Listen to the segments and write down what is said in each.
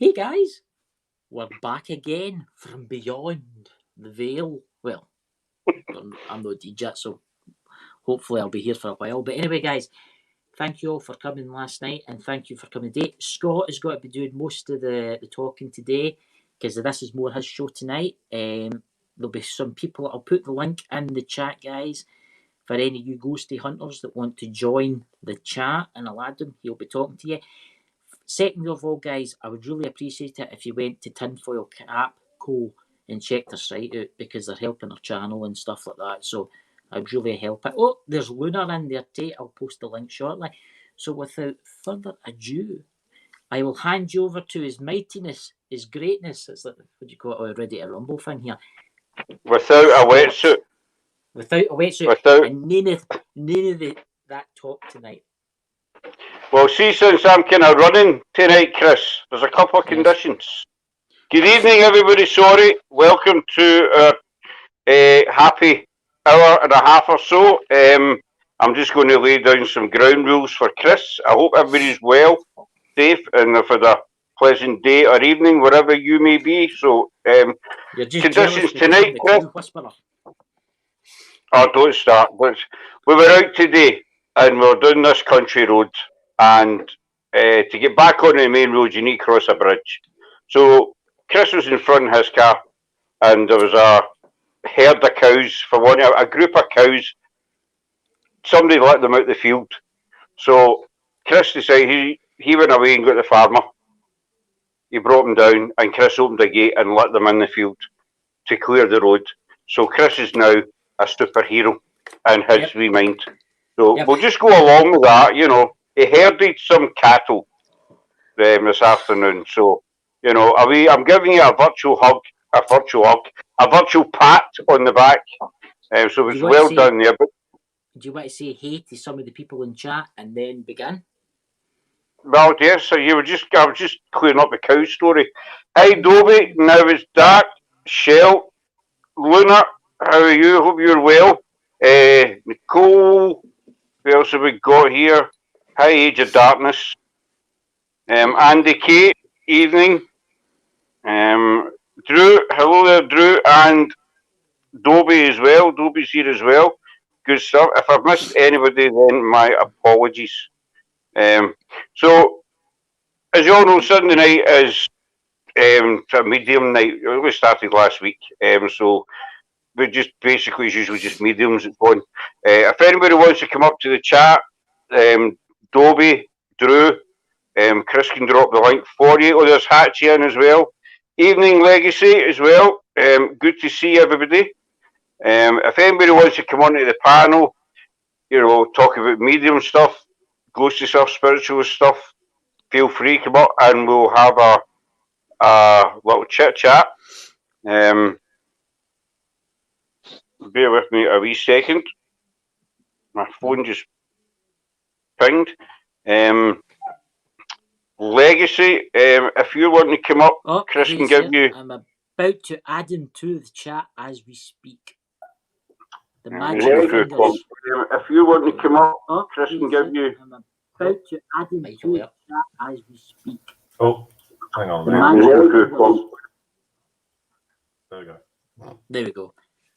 Hey guys, we're back again from beyond the veil. Well, I'm no DJ, so hopefully I'll be here for a while. But anyway, guys, thank you all for coming last night and thank you for coming today. Scott is going to be doing most of the talking today because this is more his show tonight. There'll be some people, I'll put the link in the chat, guys, for any of you ghosty hunters that want to join the chat, and I'll add them. He'll be talking to you. Second of all, guys, I would really appreciate it if you went to Tinfoil Cap Co and checked their site out because they're helping our channel and stuff like that. So I'd really help it. Oh, there's Luna in there too. I'll post the link shortly. So without further ado, I will hand you over to his mightiness, his greatness. It's like, what do you call it? Already a rumble thing here. Without a wetsuit. Without a wetsuit. And none of that talk tonight. Well, see, since I'm kind of running tonight, Chris, there's a couple of conditions. Good evening, everybody. Sorry. Welcome to our happy hour and a half or so. I'm just going to lay down some ground rules for Chris. I hope everybody's well, safe, and have had a pleasant day or evening, wherever you may be. So, conditions tonight, Chris. Oh, don't start. We were out today, and we're doing this country road. And to get back on the main road, you need to cross a bridge. So Chris was in front of his car, and there was a herd of cows, a group of cows. Somebody let them out the field. So Chris decided he went away and got the farmer. He brought them down, and Chris opened the gate and let them in the field to clear the road. So Chris is now a superhero in his wee mind. So we'll just go along with that, you know. He herded some cattle this afternoon, so I'm giving you a virtual pat on the back. So it was well done there. But do you want to say hey to some of the people in chat and then begin? Well, yes. So I was just clearing up the cow story. Hi, Dobie. Now it's dark. Shell, Luna, how are you? Hope you're well. Nicole, who else have we got here? Hi, Age of Darkness. Andy K, evening. Drew, hello there, Drew, and Dobie as well. Dobie's here as well. Good stuff. If I've missed anybody, then my apologies. So, as you all know, Sunday night is a medium night. It only started last week. So, we just basically, it's usually just mediums that's on. If anybody wants to come up to the chat, Dobie, Drew, Chris can drop the link for you. Oh, there's Hatchie in as well. Evening Legacy as well. Good to see everybody. If anybody wants to come onto the panel, talk about medium stuff, ghosty stuff, spiritual stuff, feel free, come up and we'll have a little chit chat. Bear with me a wee second. My phone just pinged. Legacy, if you want to come up, Chris can give you. I'm about to add him to the chat as we speak. The magic fingers. If you want to come up, Chris can give you. I'm about to add him to the chat as we speak. Oh, hang on. There we go. There we go.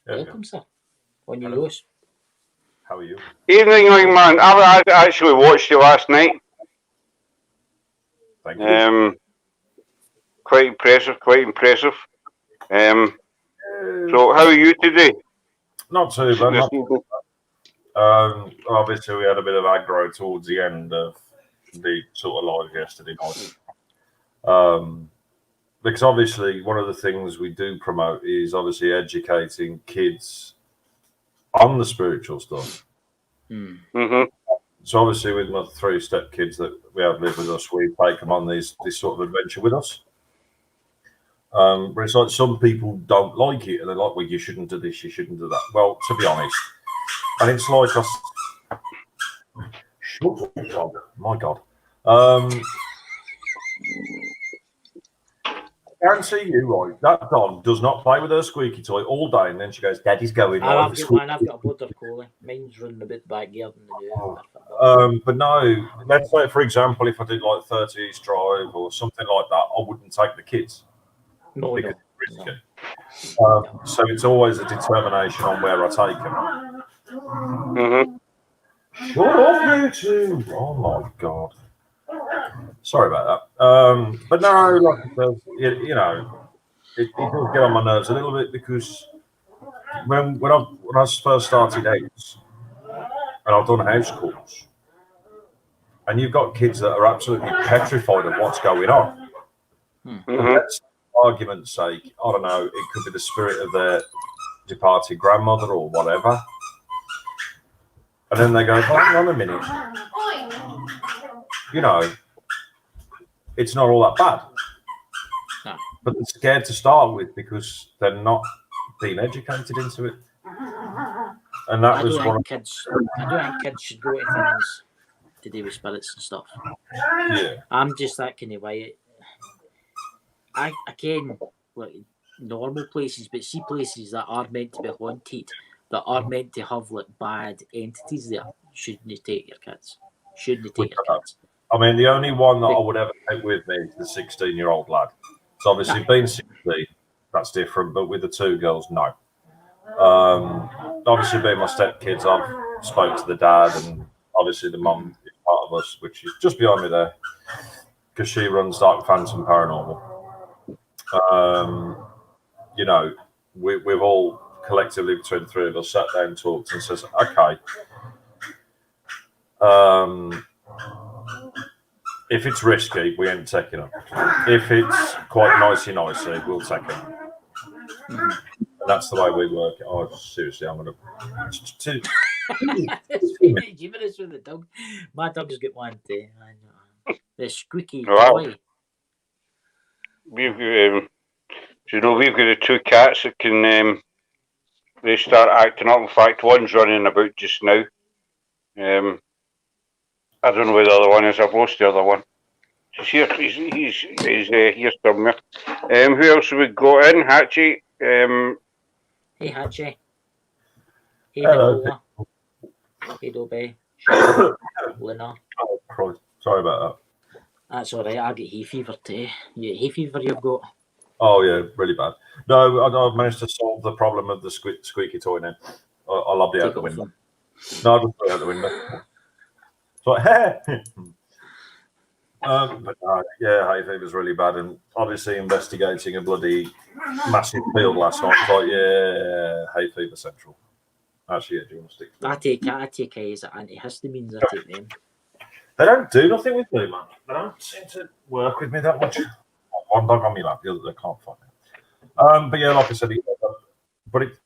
Welcome, sir. On your nose. How are you? Evening, young man. I actually watched you last night. Thank you. Quite impressive. So, how are you today? Not too bad. Obviously, we had a bit of aggro towards the end of the sort of live yesterday night. Because obviously, one of the things we do promote is obviously educating kids on the spiritual stuff. Mm-hmm. So obviously, with my 3-step kids that we have live with us, we take them on this sort of adventure with us. But it's like some people don't like it, and they're like, "Well, you shouldn't do this, you shouldn't do that." Well, to be honest, and it's like us. Shut up, dog! My God. guarantee you, right, that dog does not play with her squeaky toy all day, and then she goes, "Daddy's going live." I've got a border collie. Mine's running about the backyard in the new. But no, let's say, for example, if I did like 30 East Drive or something like that, I wouldn't take the kids. Because it's risky. So it's always a determination on where I take them. Mm-hmm. Shut up, you two! Oh my god. Sorry about that. But no, like I said, you know, it does get on my nerves a little bit because when I first started out, and I've done house calls, and you've got kids that are absolutely petrified of what's going on. And that's, for argument's sake, I don't know, it could be the spirit of their departed grandmother or whatever. And then they go, hang on a minute. You know, it's not all that bad. No. But they're scared to start with because they're not being educated into it. And that was one of kids. I don't think kids should go to things to do with spirits and stuff. Yeah. I'm just that kind of way. I can like normal places, but see places that are meant to be haunted, that are meant to have like bad entities there. Shouldn't you take your kids? Shouldn't you take your kids? I mean, the only one that I would ever take with me is the 16-year-old lad. It's obviously being 16, that's different, but with the two girls, no. Obviously, being my stepkids, I've spoke to the dad, and obviously the mum is part of us, which is just behind me there, because she runs Dark Phantom Paranormal. You know, we've all collectively between the three of us sat down and talked and says, okay, if it's risky, we ain't taking them. If it's quite nicey, we'll take them. And that's the way we work. Oh, seriously, I'm going to... Humorous with the dog. My dog's got one too. The squeaky toy. We've we've got the two cats that can they start acting up. In fact, one's running about just now. I don't know where the other one is. I've lost the other one. He's here. He's here somewhere. Who else have we got in? Hatchie. Hey Hatchie. Hey Hello. Nola. Hey Dobby. Luna. Oh, Christ. Sorry about that. That's all right. I get hay fever too. Hay fever you've got? Oh yeah, really bad. No, I've managed to solve the problem of the squeaky toy now. I lobbed it out the window. No, I just threw it out the window. So, hey. But yeah, hay fever's really bad, and obviously investigating a bloody massive field last night. Like, yeah, hay fever central. Actually, yeah, do you want to stick to that? I take as antihistamines. I take them. They don't do nothing with me, man. They don't seem to work with me that much. One dog on me lap, the other they can't find me. But yeah, like I said, but it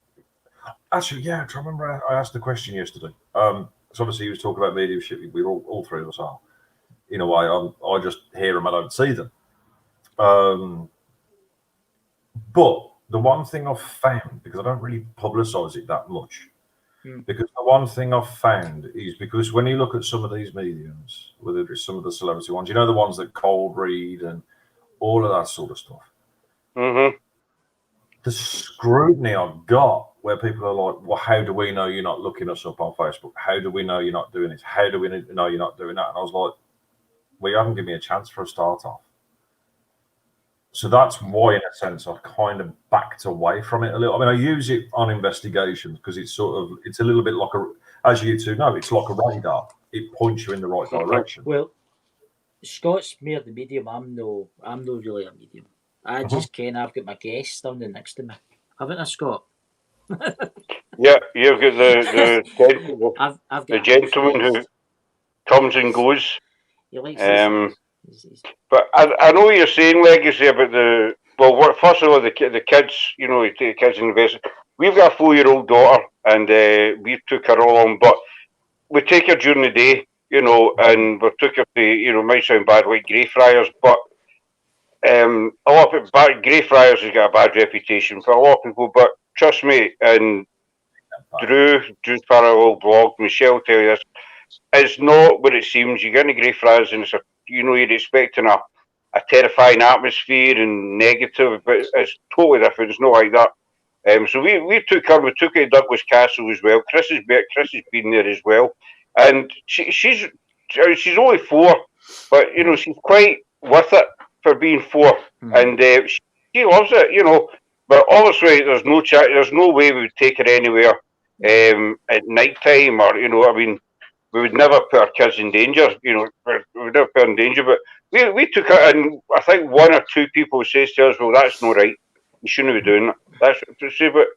actually, yeah, I remember I asked the question yesterday. So obviously he was talking about mediumship. We all three of us are. In a way, I just hear them, I don't see them. But the one thing I've found, because I don't really publicise it that much, because the one thing I've found is because when you look at some of these mediums, whether it's some of the celebrity ones, you know, the ones that cold read and all of that sort of stuff. Mm-hmm. The scrutiny I've got where people are like, well, how do we know you're not looking us up on Facebook? How do we know you're not doing this? How do we know you're not doing that? And I was like, well, you haven't given me a chance for a start off. So that's why, in a sense, I've kind of backed away from it a little. I mean, I use it on investigations because it's it's a little bit like as you two know, it's like a radar. It points you in the right direction. Well, Scott's more the medium. I'm no really a medium. I just I've got my guest standing next to me. Haven't I, Scott? Yeah, you've got the gentleman who comes and goes. He likes but I know what you're saying, Legacy, about first of all, the kids, you know, you take the kids and invest. We've got a 4-year-old daughter, and we took her along, but we take her during the day, you know, and we took her to, you know, might sound bad, like Greyfriars, but a lot of Greyfriars has got a bad reputation for a lot of people, but trust me, and Drew's Parallel blog, Michelle tell you this, it's not what it seems. You get into Greyfriars and it's you're expecting a a terrifying atmosphere and negative, but it's totally different. It's not like that. So we took her to Douglas Castle as well. Chris has been there as well, and she's only 4, but you know she's quite with it for being 4, and she loves it. You know, but obviously there's no way we would take her anywhere at night time, or you know, I mean, we would never put our kids in danger. You know, we would never put her in danger. But we took her, and I think 1 or 2 people says to us, "Well, that's not right. You shouldn't be doing that." That's to say, but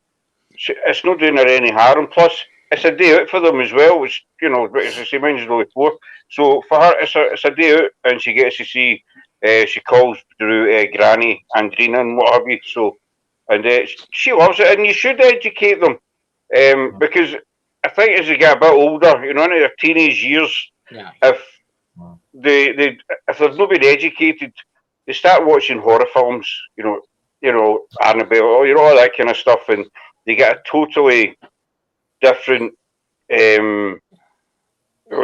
it's not doing her any harm. Plus, it's a day out for them as well, which you know, as I say, mine's only 4. So for her, it's a day out, and she gets to see. She calls through Granny, Andrina, and what have you. So, and she loves it, and you should educate them, because I think as they get a bit older, you know, in their teenage years, if if they've not been educated, they start watching horror films, you know, Annabelle, you know, all that kind of stuff, and they get a totally different, I a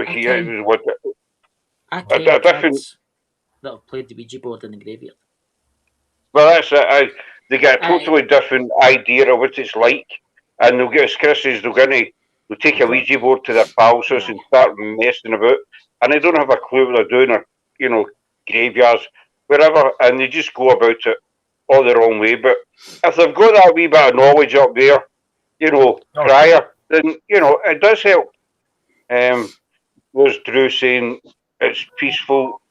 different. That have played the Ouija board in the graveyard. Well, that's it. They get a totally different idea of what it's like, and they'll get, as Chris says, they'll take a Ouija board to their pals' house and start messing about, and they don't have a clue what they're doing, or you know, graveyards, wherever, and they just go about it all the wrong way. But if they've got that wee bit of knowledge up there, you know, prior, then you know it does help. There's Drew saying it's peaceful.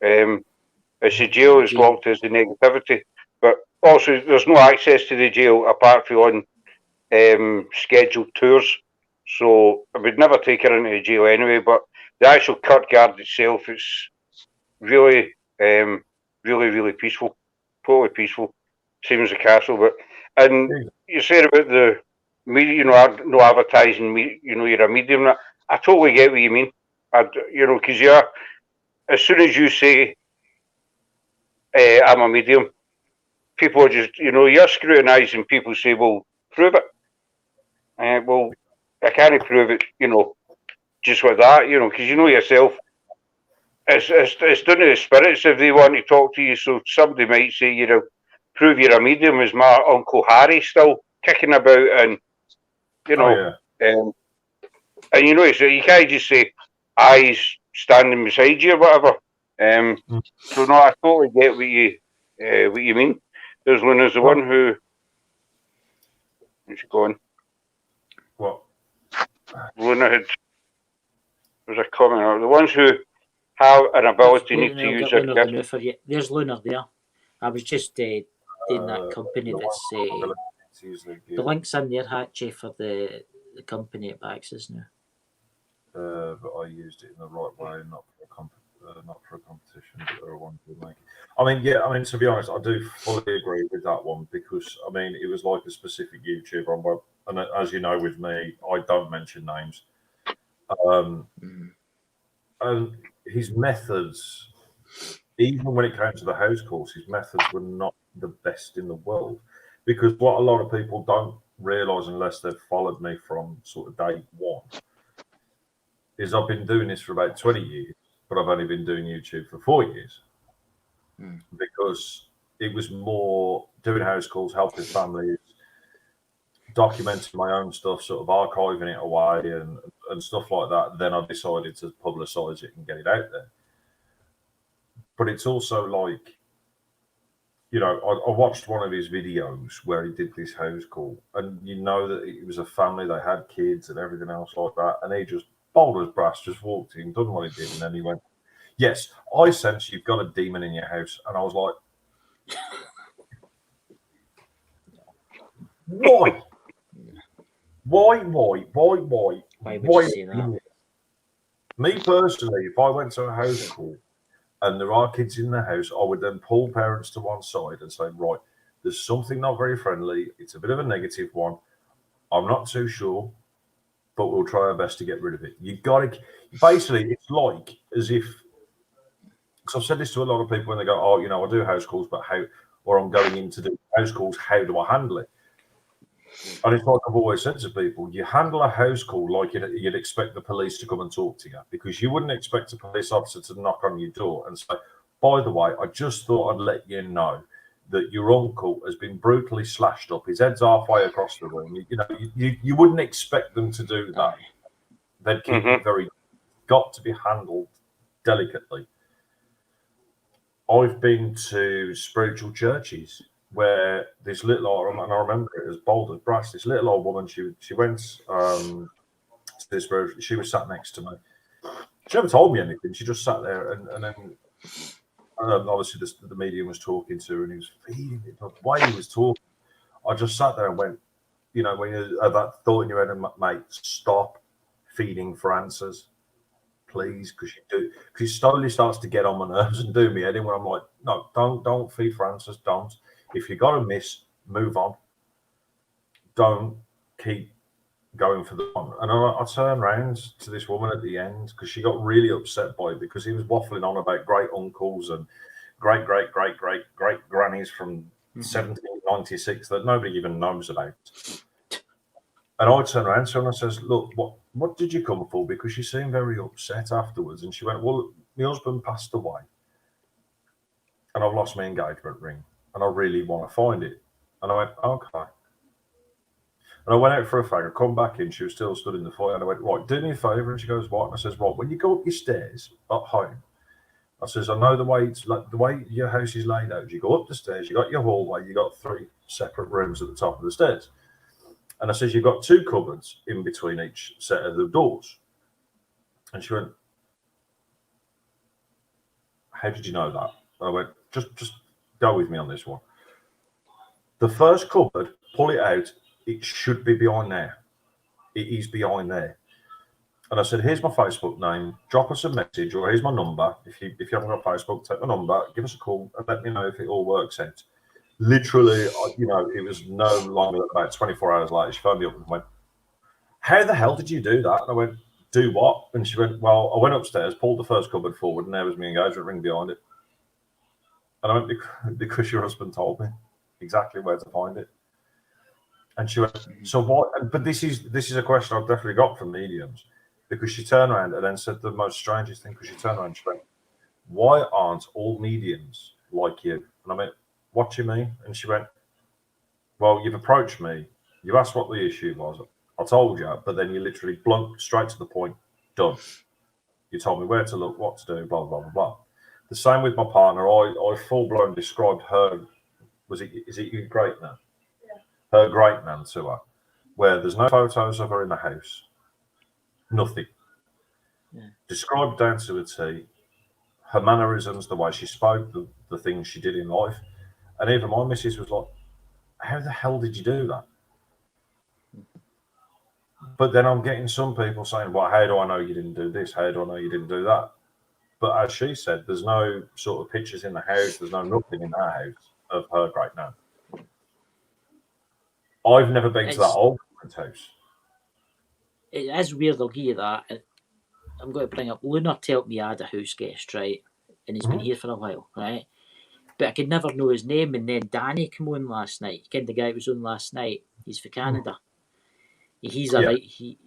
It's the jail is locked as the negativity, but also there's no access to the jail apart from on scheduled tours. So I would never take her into the jail anyway. But the actual courtyard itself is really, really peaceful, totally peaceful, same as the castle. But and you said about the media, you know, no advertising. You know, you're a medium. I totally get what you mean. You know, because you're as soon as you say I'm a medium, people are just, you know, you're scrutinising. People say, well, prove it. Well, I can't prove it, you know, just with that, you know, because you know yourself, it's down to the spirits if they want to talk to you. So somebody might say, you know, prove you're a medium. Is my Uncle Harry still kicking about? And, you know, and you know, so you can't just say, he's standing beside you or whatever. So no, I totally get what you mean. There's the one who. Where's she going? What? Luna had. There's a comment. The ones who have an ability need to use their gifts. There's Luna there. I was just doing that company that's the link's in there, Hatchie, for the company it backs us now. But I used it in the right way, not for a competition, but there are ones who make it. I mean, to be honest, I do fully agree with that one because, I mean, it was like a specific YouTuber on web, and as you know, with me, I don't mention names. And his methods, even when it came to the house calls, his methods were not the best in the world. Because what a lot of people don't realise unless they've followed me from sort of day one is I've been doing this for about 20 years, but I've only been doing YouTube for 4 years. Because it was more doing house calls, helping families, documenting my own stuff, sort of archiving it away and stuff like that. Then I decided to publicise it and get it out there. But it's also like, you know, I watched one of his videos where he did this house call, and you know that it was a family, they had kids and everything else like that, and he just, bold as brass, just walked in, done what he did, and then he went, yes, I sense you've got a demon in your house. And I was like, why? Why would you say that? Me personally, if I went to a house call and there are kids in the house, I would then pull parents to one side and say, right, there's something not very friendly. It's a bit of a negative one. I'm not too sure, but we'll try our best to get rid of it. You got to, basically, it's like as if, because I've said this to a lot of people when they go, oh, you know, I do house calls, but how, or I'm going in to do house calls, how do I handle it? And it's like I've always said to people, you handle a house call like you'd expect the police to come and talk to you, because you wouldn't expect a police officer to knock on your door and say, By the way, I just thought I'd let you know that your uncle has been brutally slashed up. His head's halfway across the room. You wouldn't expect them to do that. They'd keep it very, got to be handled delicately. I've been to spiritual churches where this little, and I remember it as bold as brass, this little old woman, she went to this spiritual, she was sat next to me. She never told me anything. She just sat there, and then obviously the medium was talking to her, and he was feeding it. The way he was talking, I just sat there and went, you know, when you have that thought in your head, and mate, stop feeding for answers, please, because it slowly starts to get on my nerves and do me head in. When I'm like, no, don't feed for answers, don't. If you got to miss, move on. Don't keep going for the one. And I turned around to this woman at the end because she got really upset by it, because he was waffling on about great uncles and great grannies from 1796 that nobody even knows about. And I turned around to her and I says, look, what did you come for? Because she seemed very upset afterwards. And she went, well, my husband passed away and I've lost my engagement ring and I really want to find it. And I went, okay. And I went out for a fag. I come back in. She was still stood in the foyer. And I went, right, do me a favour. And she goes, what? And I says, right, when you go up your stairs at home, I says, I know the way it's like, the way your house is laid out. You go up the stairs, you got your hallway, you got 3 separate rooms at the top of the stairs. And I says, you've got 2 cupboards in between each set of the doors. And she went, how did you know that? And I went, just go with me on this one. The first cupboard, pull it out. It should be behind there. It is behind there. And I said, here's my Facebook name. Drop us a message, or here's my number. If you haven't got Facebook, take my number. Give us a call and let me know if it all works out. Literally, you know, it was no longer than about 24 hours later. She phoned me up and went, how the hell did you do that? And I went, do what? And she went, well, I went upstairs, pulled the first cupboard forward, and there was my engagement ring behind it. And I went, because your husband told me exactly where to find it. And she went, so what? But this is a question I've definitely got from mediums, because she turned around and then said the most strangest thing, because she turned around and she went, why aren't all mediums like you? And I went, what do you mean? And she went, well, you've approached me. You asked what the issue was. I told you, but then you literally blunt straight to the point. Done. You told me where to look, what to do, blah, blah, blah, blah. The same with my partner. I full-blown described her, is it your great nan? Yeah. Her great nan to her, where there's no photos of her in the house. Nothing. Yeah. Described down to a T. Her mannerisms, the way she spoke, the things she did in life. And even my missus was like, how the hell did you do that? But then I'm getting some people saying, well, how do I know you didn't do this? How do I know you didn't do that? But as she said, there's no sort of pictures in the house. There's no nothing in our house of her great nan. I've never been to that old house. It is weird, I'll give you that. I'm going to bring up, Luna told me I had a house guest, right? And he's been here for a while, right? But I could never know his name. And then Danny came on last night. You the guy who was on last night? He's for Canada. He's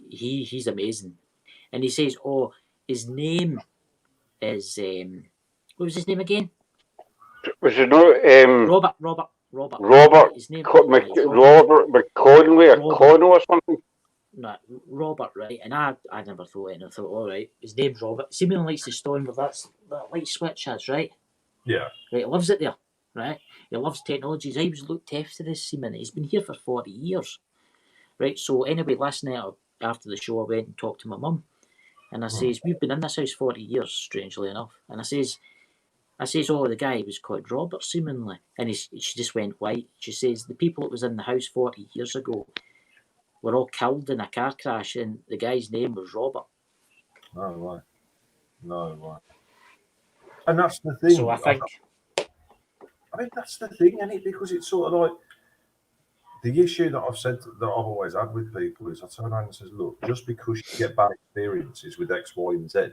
he's amazing. And he says, oh, his name is what was his name again? Was it not Robert. His name Robert McConway or Cono or something? No, Robert, right? And I never thought it, and I thought, all right, his name's Robert. Seemingly likes the stone where that light switch has, right? Yeah. Right, he loves it there, right? He loves technologies. I was looked after this seeming. He's been here for 40 years. Right, so anyway, last night after the show, I went and talked to my mum, and I says, we've been in this house 40 years, strangely enough. And I says, oh, the guy was called Robert, seemingly. And she just went white. She says, the people that was in the house 40 years ago were all killed in a car crash, and the guy's name was Robert. No way. And that's the thing. So I mean, that's the thing, isn't it? Because it's sort of like, the issue that I've said that I've always had with people is I turn around and says, look, just because you get bad experiences with X, Y, and Z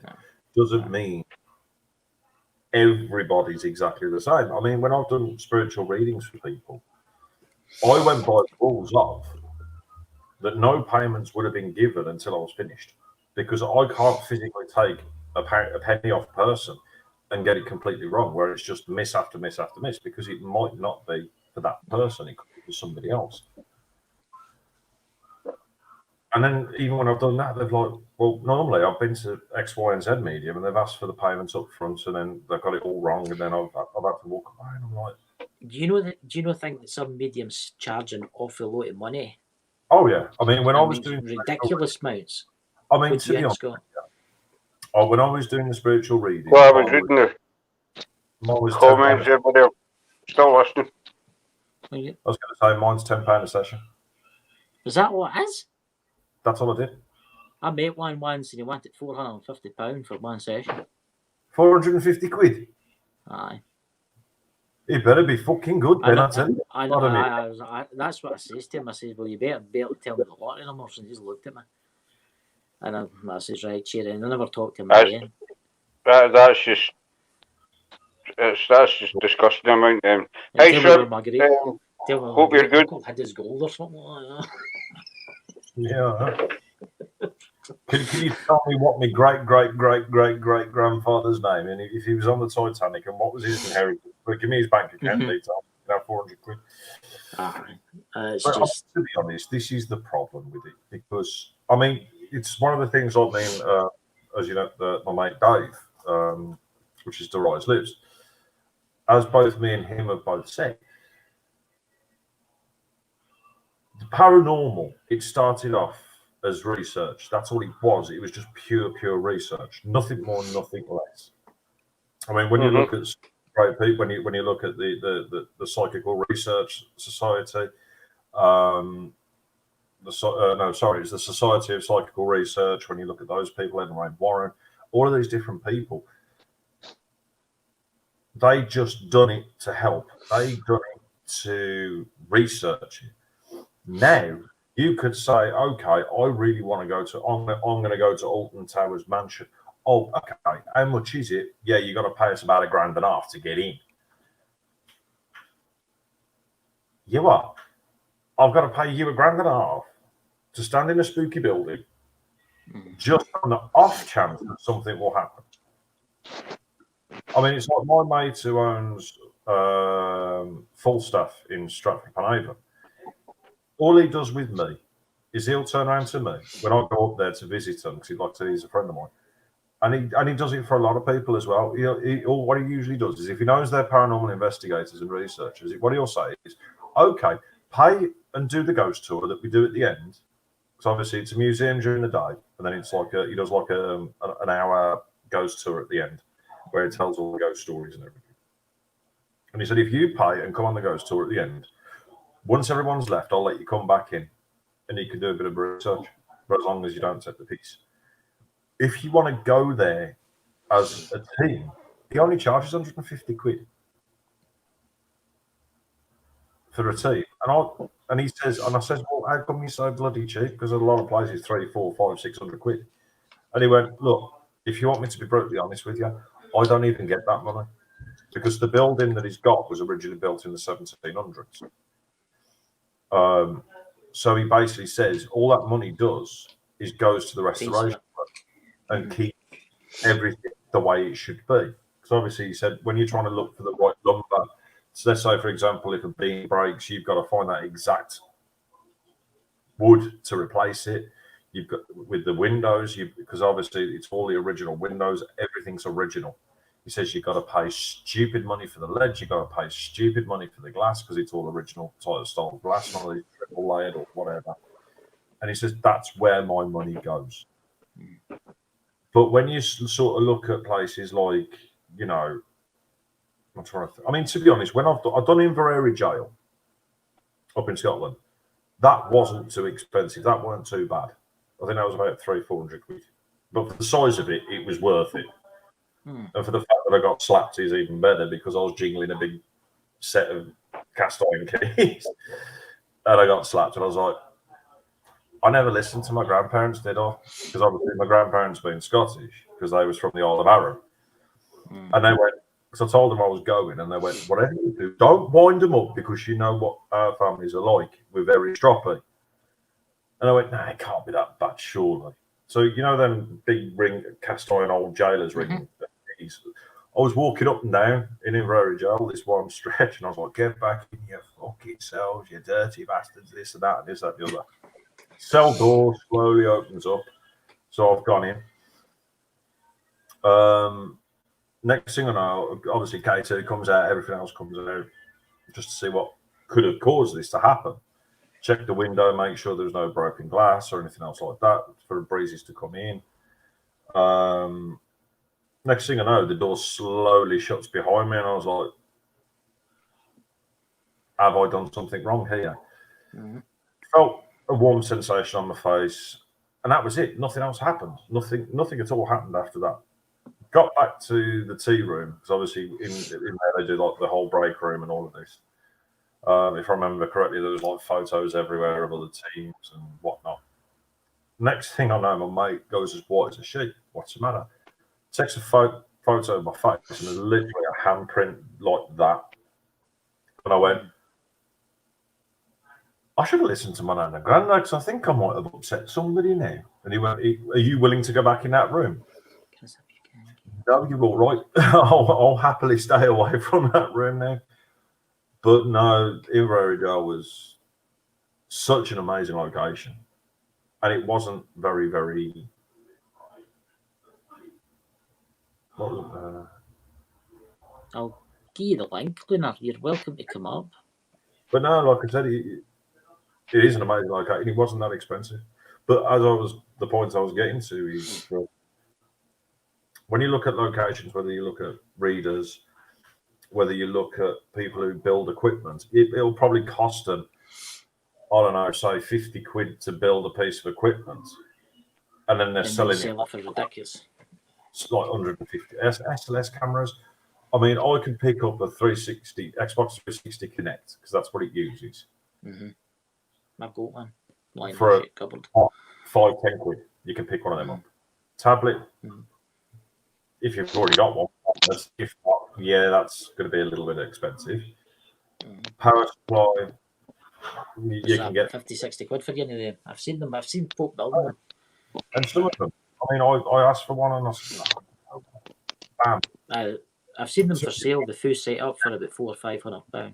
doesn't mean everybody's exactly the same. I mean, when I've done spiritual readings for people, I went by the rules of that no payments would have been given until I was finished, because I can't physically take a penny off a person and get it completely wrong, where it's just miss after miss after miss, because it might not be for that person, it could be for somebody else. And then even when I've done that, they've like, well, normally I've been to X, Y, and Z medium, and they've asked for the payments up front, and then they've got it all wrong, and then I've had to walk away, and I'm like, Do you think that some mediums charge an awful lot of money? oh yeah. I mean, when I was doing ridiculous amounts. I mean, What to do you be think, honest, Scott? when I was doing the spiritual reading, Well, I was reading the comments. Everybody still listening. I was going to say mine's £10 a session. Is that what it is? That's all I did. I met one once and he wanted £450 for one session. 450 quid. Aye. It better be fucking good, then. That's it. That's what I says to him. I says, well, you better tell me the lottery numbers. And he's looked at me. And I says, right, cheer in. I never talked to him again. That's just disgusting amount. Hey, sir. Hope you're good. Uncle had his gold or something like that. Yeah. Can you tell me what my great grandfather's name, and if he was on the Titanic, and what was his inheritance? But give me his bank account details. Now 400 quid. To be honest, this is the problem with it, because I mean, it's one of the things I've been, as you know, my mate Dave, which is Derice Lives, as both me and him have both said, the paranormal, it started off as research. That's all it was. It was just pure research. Nothing more, nothing less. I mean, when you look at great people, when you look at the Psychical Research Society, it's the Society of Psychical Research. When you look at those people, Ed and Warren, all of these different people, they just done it to help. They done it to research it. Now you could say, okay, I really want to go to. I'm going to go to Alton Towers Mansion. Oh, okay. How much is it? Yeah, you got to pay us about $1,500 to get in. You what? I've got to pay you $1,500 to stand in a spooky building, just on the off chance that something will happen. I mean, it's like my mate who owns Falstaff in Stratford-upon-Avon. All he does with me is he'll turn around to me when I go up there to visit him, because he's a friend of mine, and he does it for a lot of people as well. What he usually does is, if he knows they're paranormal investigators and researchers, what he'll say is, okay, pay and do the ghost tour that we do at the end, because obviously it's a museum during the day, and then it's like he does like an hour ghost tour at the end, where he tells all the ghost stories and everything. And he said, if you pay and come on the ghost tour at the end, once everyone's left, I'll let you come back in and you can do a bit of research, but as long as you don't take the piece. If you want to go there as a team, he only charges 150 quid for a team. And he says, and I says, well, how come you're so bloody cheap? Because a lot of places 300, 400, 500, 600 quid. And he went, look, if you want me to be brutally honest with you, I don't even get that money, because the building that he's got was originally built in the 1700s. So he basically says all that money does is goes to the restoration and keep everything the way it should be. Because obviously he said, when you're trying to look for the right lumber, so let's say, for example, if a beam breaks, you've got to find that exact wood to replace it. You've got with the windows, because obviously it's all the original windows, everything's original. He says you've got to pay stupid money for the lead, you've got to pay stupid money for the glass, because it's all original style glass, not really triple layered or whatever. And he says that's where my money goes. But when you sort of look at places like, you know, I'm trying to I mean, to be honest, when I've done Inverary Jail up in Scotland, that wasn't too expensive. That weren't too bad. I think that was about 300-400 quid. But for the size of it, it was worth it. And for the fact that I got slapped is even better, because I was jingling a big set of cast iron keys. And I got slapped, and I was like, I never listened to my grandparents, did I? Because obviously my grandparents being Scottish, because they was from the Isle of Arran. And they went, because I told them I was going, and they went, whatever you do, don't wind them up, because you know what our families are like. We're very stroppy. And I went, nah, it can't be that bad, surely. So, you know, them big ring, cast iron old jailers ring. I I was walking up and down in Inverary Jail, this one stretch, and I was like, get back in your fucking cells, you dirty bastards, this and that, and this, that, and the other. Cell door slowly opens up. So I've gone in. Next thing I know, obviously K2 comes out, everything else comes out, just to see what could have caused this to happen. Check the window, make sure there's no broken glass or anything else like that for breezes to come in. Next thing I know, the door slowly shuts behind me, and I was like, have I done something wrong here? Mm-hmm. Felt a warm sensation on my face, and that was it. Nothing else happened. Nothing at all happened after that. Got back to the tea room, because obviously in there they do like the whole break room and all of this. If I remember correctly, there was like photos everywhere of other teams and whatnot. Next thing I know, my mate goes as white as a sheet. What's the matter? Takes a photo of my face, and there's literally a handprint like that. And I went, I should have listened to my nan and granddad, because I think I might have upset somebody now. And he went, are you willing to go back in that room? No, you're all right. I'll happily stay away from that room now. But no, Inverary Jail was such an amazing location. And it wasn't very, very... I'll give you the link, Lunar. You're welcome to come up. But no, like I said, it is an amazing location. It wasn't that expensive. But the point I was getting to is that when you look at locations, whether you look at readers, whether you look at people who build equipment, it'll probably cost them, I don't know, say 50 quid to build a piece of equipment. And then they're selling it for ridiculous. It's like 150 SLS cameras. I mean, I can pick up a Xbox 360 Kinect, because that's what it uses. Mm-hmm. I've got one. For covered. 5-10 quid, you can pick one of them up. Tablet, if you've already got one, if not, yeah, that's going to be a little bit expensive. Power supply, you can get 50-60 quid for any of them. I've seen them. I've seen folk building them. And some of them, I mean, I asked for one, and I said, bam. I've seen them for sale, the full set up for about £400 or £500.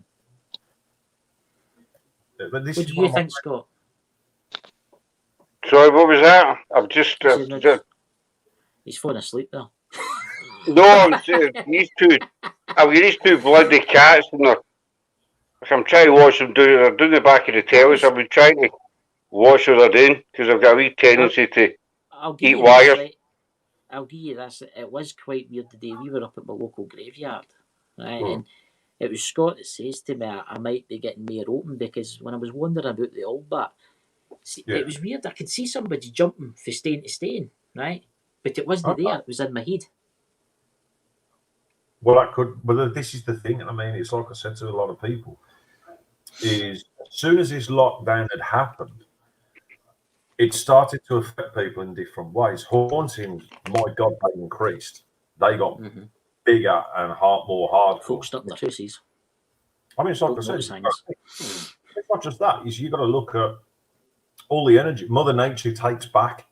But this what is do you think, Scott? Sorry, what was that? I've just... He's falling asleep there. No, these two... I've got these two bloody cats, and I'm trying to watch them do... They're doing the back of the tail, so I've been trying to watch what they're doing, because I've got a wee tendency to eat wires. I'll give you this. It was quite weird the day we were up at my local graveyard, right? And it was Scott that says to me, I might be getting more open, because when I was wondering about the old bat, it was weird. I could see somebody jumping from stain to stain, right? But it wasn't there. It was in my head. Well, this is the thing. I mean, it's like I said to a lot of people, is as soon as this lockdown had happened, it started to affect people in different ways. Hauntings, my God, they increased. They got bigger and more hardcore. Folks stuck in their houses. I mean, it's like I said, it's not just that. You've got to look at all the energy. Mother Nature takes back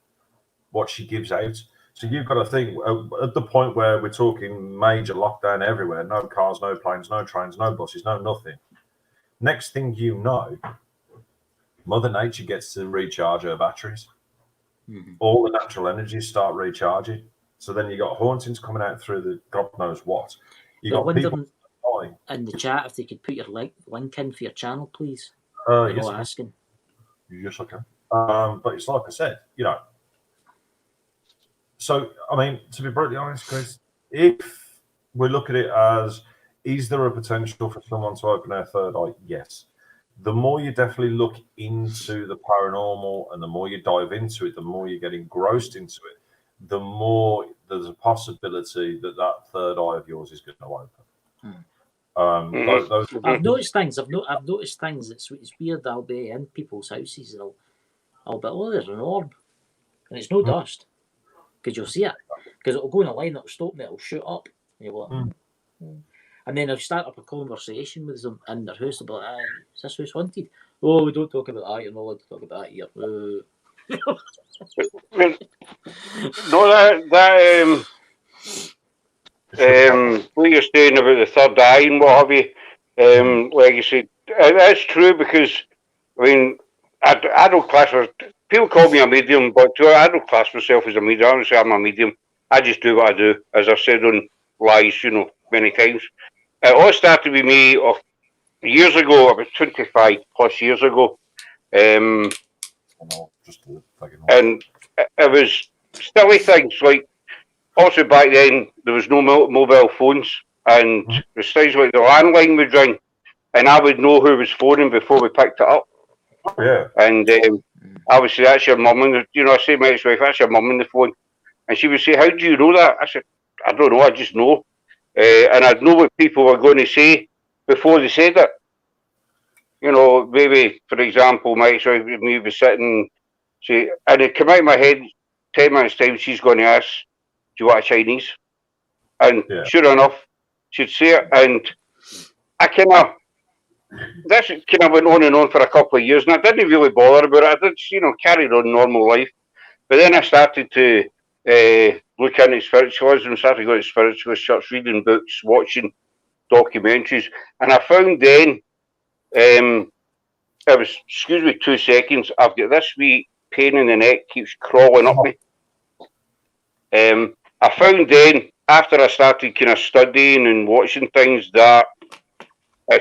what she gives out. So you've got to think, at the point where we're talking major lockdown everywhere, no cars, no planes, no trains, no buses, no nothing. Next thing you know, Mother Nature gets to recharge her batteries. All the natural energies start recharging. So then you got hauntings coming out through the God knows what. You got people in the chat if they could put your link in for your channel, please. Yes, asking. Yes, I can. But it's like I said, So, I mean, to be brutally honest, Chris, if we look at it as, is there a potential for someone to open their third eye? Yes. The more you definitely look into the paranormal and the more you dive into it, the more you get engrossed into it, the more there's a possibility that third eye of yours is going to open. I've noticed things. I've noticed things. It's weird. I'll be in people's houses and I'll be, there's an orb, and it's no dust, because you'll see it, because it'll go in a line, it'll stop me, it'll shoot up, and you'll be like, and then I'll start up a conversation with them in their house. They'll be like, is this house haunted? Oh, we don't talk about that. You're not allowed to talk about that here. No, what you're saying about the third eye and what have you, like you said, that's true because, I mean, I don't class, people call me a medium, but I don't class myself as a medium. I don't say I'm a medium. I just do what I do, as I've said on lies, many times. It all started with me years ago, about 25 plus years ago. And it was silly things like, also back then there was no mobile phones, and the things like the landline would ring, and I would know who was phoning before we picked it up. Yeah. And obviously that's your mum, and I say to my ex-wife, that's your mum on the phone, and she would say, "How do you know that?" I said, "I don't know, I just know," and I'd know what people were going to say before they said it. Maybe, for example, my ex-wife and me was sitting, and it came out of my head, 10 minutes time, she's going to ask, "Do you want a Chinese?" And sure enough, she'd say it, and this kind of went on and on for a couple of years, and I didn't really bother about it. I did, carried on normal life. But then I started to look into spiritualism, started going to spiritualist church, reading books, watching documentaries, and I found then, it was, excuse me 2 seconds, I've got this wee pain in the neck, keeps crawling up me. I found then, after I started kind of studying and watching things, that I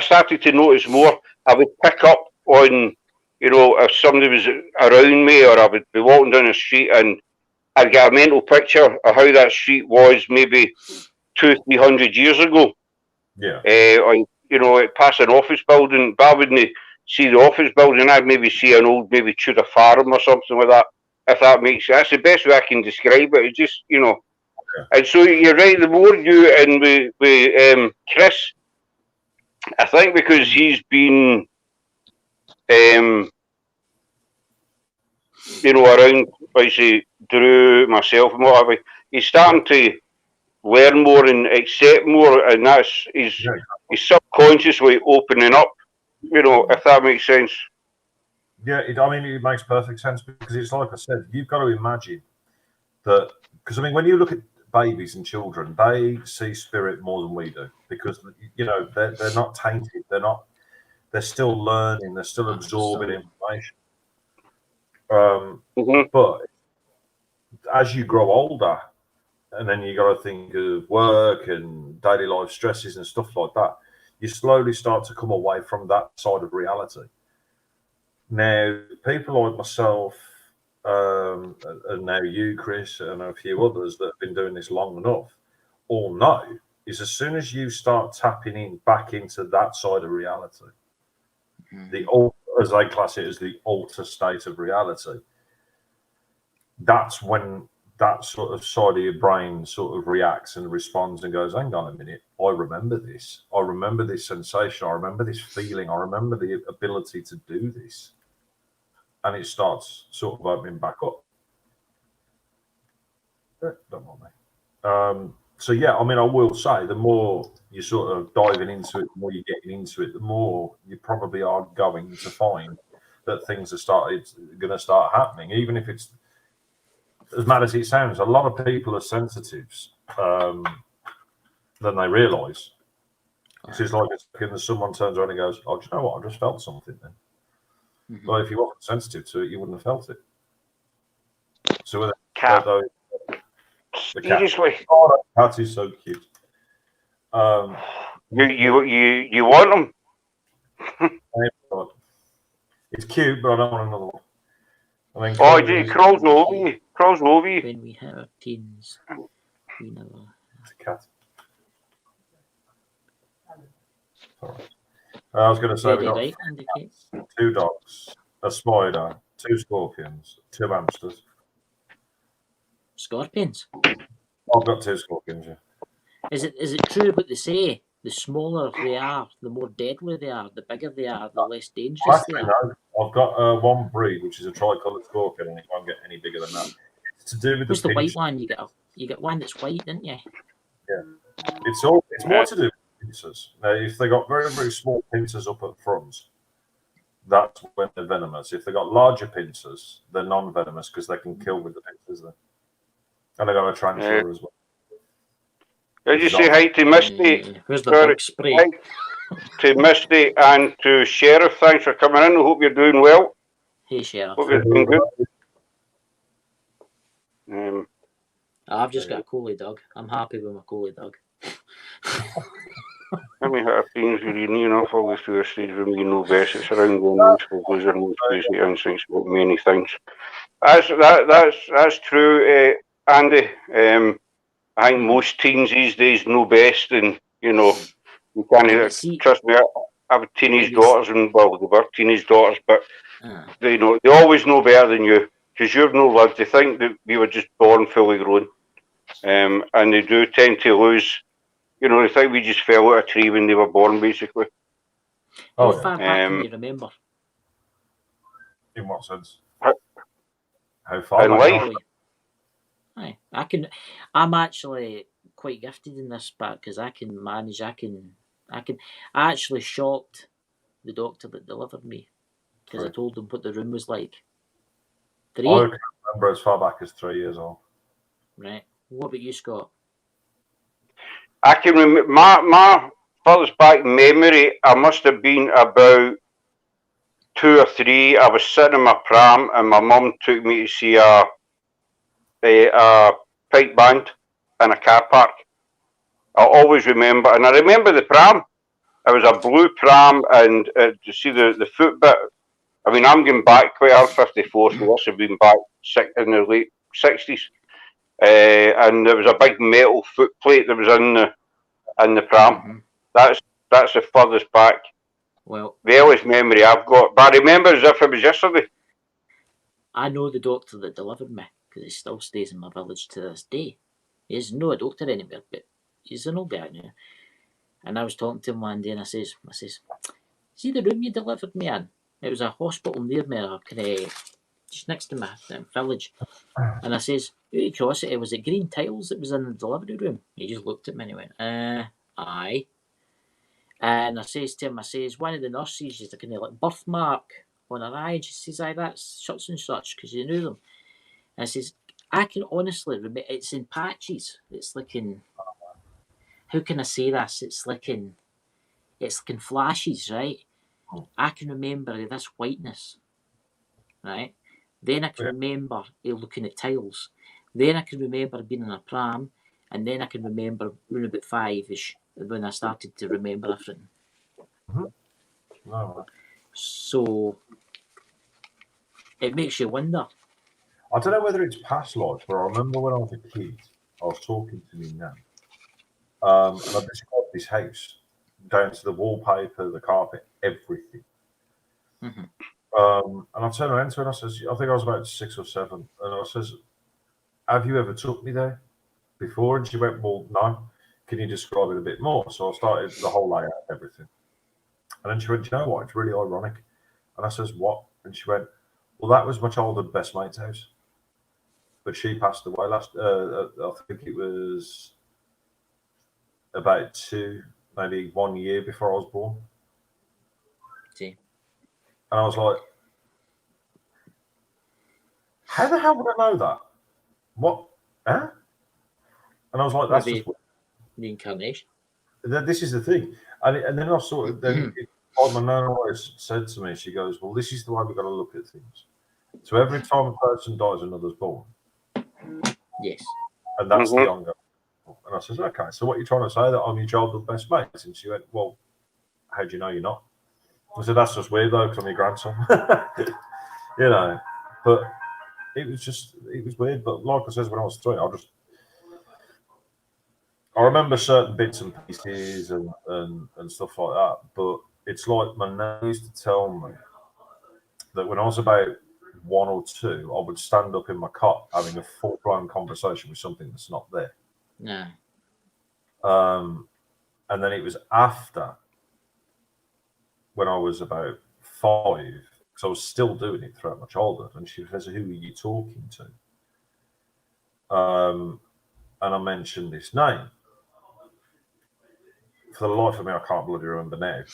started to notice more. I would pick up on, if somebody was around me, or I would be walking down the street and I'd get a mental picture of how that street was maybe 200-300 years ago. Yeah. Or, past an office building, but I wouldn't see the office building. I'd maybe see an old, maybe Tudor farm or something like that, if that makes sense. That's the best way I can describe it. It's just, And so you're right, the more you, and with Chris, I think because he's been, around, like I say, Drew, myself, and whatever, he's starting to learn more and accept more, and that's he's subconsciously opening up, if that makes sense. Yeah, it makes perfect sense, because it's like I said, you've got to imagine that, because when you look at babies and children, they see spirit more than we do, because they're not tainted, they're still learning, they're still absorbing information. But as you grow older, and then you got to think of work and daily life stresses and stuff like that, you slowly start to come away from that side of reality. Now, people like myself, and now you, Chris, and a few others that have been doing this long enough, all know is as soon as you start tapping back into that side of reality, as they class it as the alter state of reality, that's when that sort of side of your brain sort of reacts and responds and goes, hang on a minute, I remember this. I remember this sensation. I remember this feeling. I remember the ability to do this. And it starts sort of opening back up. Don't mind me. So, yeah, I will say, the more you're sort of diving into it, the more you're getting into it, the more you probably are going to find that things are going to start happening, even if it's, as mad as it sounds, a lot of people are sensitives than they realise. It's just like someone turns around and goes, "Oh, do you know what? I just felt something then." Well, if you weren't sensitive to it, you wouldn't have felt it. So with cat, seriously, cat is so cute. You want them? It's cute, but I don't want another one. It crawls over you. When we hit our teens, we never. It's a cat. Sorry. I was going to say we got 2 dogs, a spider, 2 scorpions, 2 hamsters. Scorpions? I've got 2 scorpions, yeah. Is it true what they say? The smaller they are, the more deadly they are. The bigger they are, the less dangerous they are. No. I've got one breed, which is a tricoloured scorpion, and it won't get any bigger than that. It's to do with the white one? You get one that's white, didn't you? Yeah. It's more to do with pincers. Now, if they got very, very small pincers up at front, that's when they're venomous. If they got larger pincers, they're non-venomous because they can kill with the pincers then. And I got a transfer as well. Did you say hi to Misty? Where's the Sorry. bug spray? Hi to Misty and to Sheriff. Thanks for coming in. I hope you're doing well. Hey, Sheriff. Hope you're doing good. I've just got a coolie dog. I'm happy with my coolie dog. Let me have things with you enough all the way through a stage when you know best. It's around going on for loser and crazy instincts about many things. That's true, Andy. I think most teens these days know best, and you can't trust me. I have teenage daughters, and well, they were teenage daughters, but they always know better than you because you've no lived. They think that we were just born fully grown, and they do tend to lose. They think we just fell out of a tree when they were born, basically. How far back can you remember? In what sense? How far in life? Aye, I'm actually quite gifted in this part because I can manage. I actually shocked the doctor that delivered me because I told him what the room was like. 3. I can remember as far back as 3 years old. Right. What about you, Scott? I can remember my furthest back memory. I must have been about 2 or 3. I was sitting in my pram, and my mum took me to see a pipe band in a car park. I always remember, and I remember the pram. It was a blue pram, and to see the foot bit. I mean, I'm going back quite. I'm 54, so this have been back in the late 60s. And there was a big metal foot plate that was in the pram. That's the furthest back. Well, the earliest memory I've got, but I remember as if it was yesterday. I know the doctor that delivered me because he still stays in my village to this day. He's no a doctor anywhere, but he's an old guy now. And I was talking to him one day, and I says, "See the room you delivered me in? It was a hospital near me, just next to my village." And I says, "Out of curiosity, was it green tiles that was in the delivery room?" He just looked at me and he went, "Aye." And I says to him, "One of the nurses used a kind of like birthmark on her eye." And she says, "Aye, that's such and such," because you knew them. And I says, "I can honestly remember, it's in patches. It's like in, how can I say this? It's like in flashes, right? I can remember this whiteness, right? Then I can remember looking at tiles. Then I can remember being in a pram. And then I can remember around about 5-ish when I started to remember everything. So it makes you wonder. I don't know whether it's past life, but I remember when I was a kid, I was talking to me nan, and I described this house down to the wallpaper, the carpet, everything. And I turned around to her and I says, I think I was about 6 or 7, and I says, "Have you ever took me there before?" And she went, "Well, no. Can you describe it a bit more?" So I started the whole layout and everything. And then she went, "You know what? It's really ironic." And I says, "What?" And she went, "Well, that was my childhood best mate's house. But she passed away last, I think it was about 2, maybe 1 year before I was born." See. And I was like, how the hell would I know that? What? Huh? And I was like, that's just reincarnation. This is the thing. And then I saw it. Then my nan always said to me, she goes, "Well, this is the way we've got to look at things. So every time a person dies, another's born." Yes. And that's the ongoing. And I says, "Okay, so what you're trying to say, that I'm your childhood best mate?" And she went, "Well, how do you know you're not?" I said, "That's just weird though, because I'm your grandson." But it was weird. But like I said, when I was 3, I remember certain bits and pieces and stuff like that. But it's like my nan used to tell me that when I was about 1 or 2, I would stand up in my cot having a full-blown conversation with something that's not there. Yeah. And then it was after, when I was about 5, because I was still doing it throughout my childhood, and she says, "Who are you talking to?" And I mentioned this name. For the life of me, I can't bloody remember now.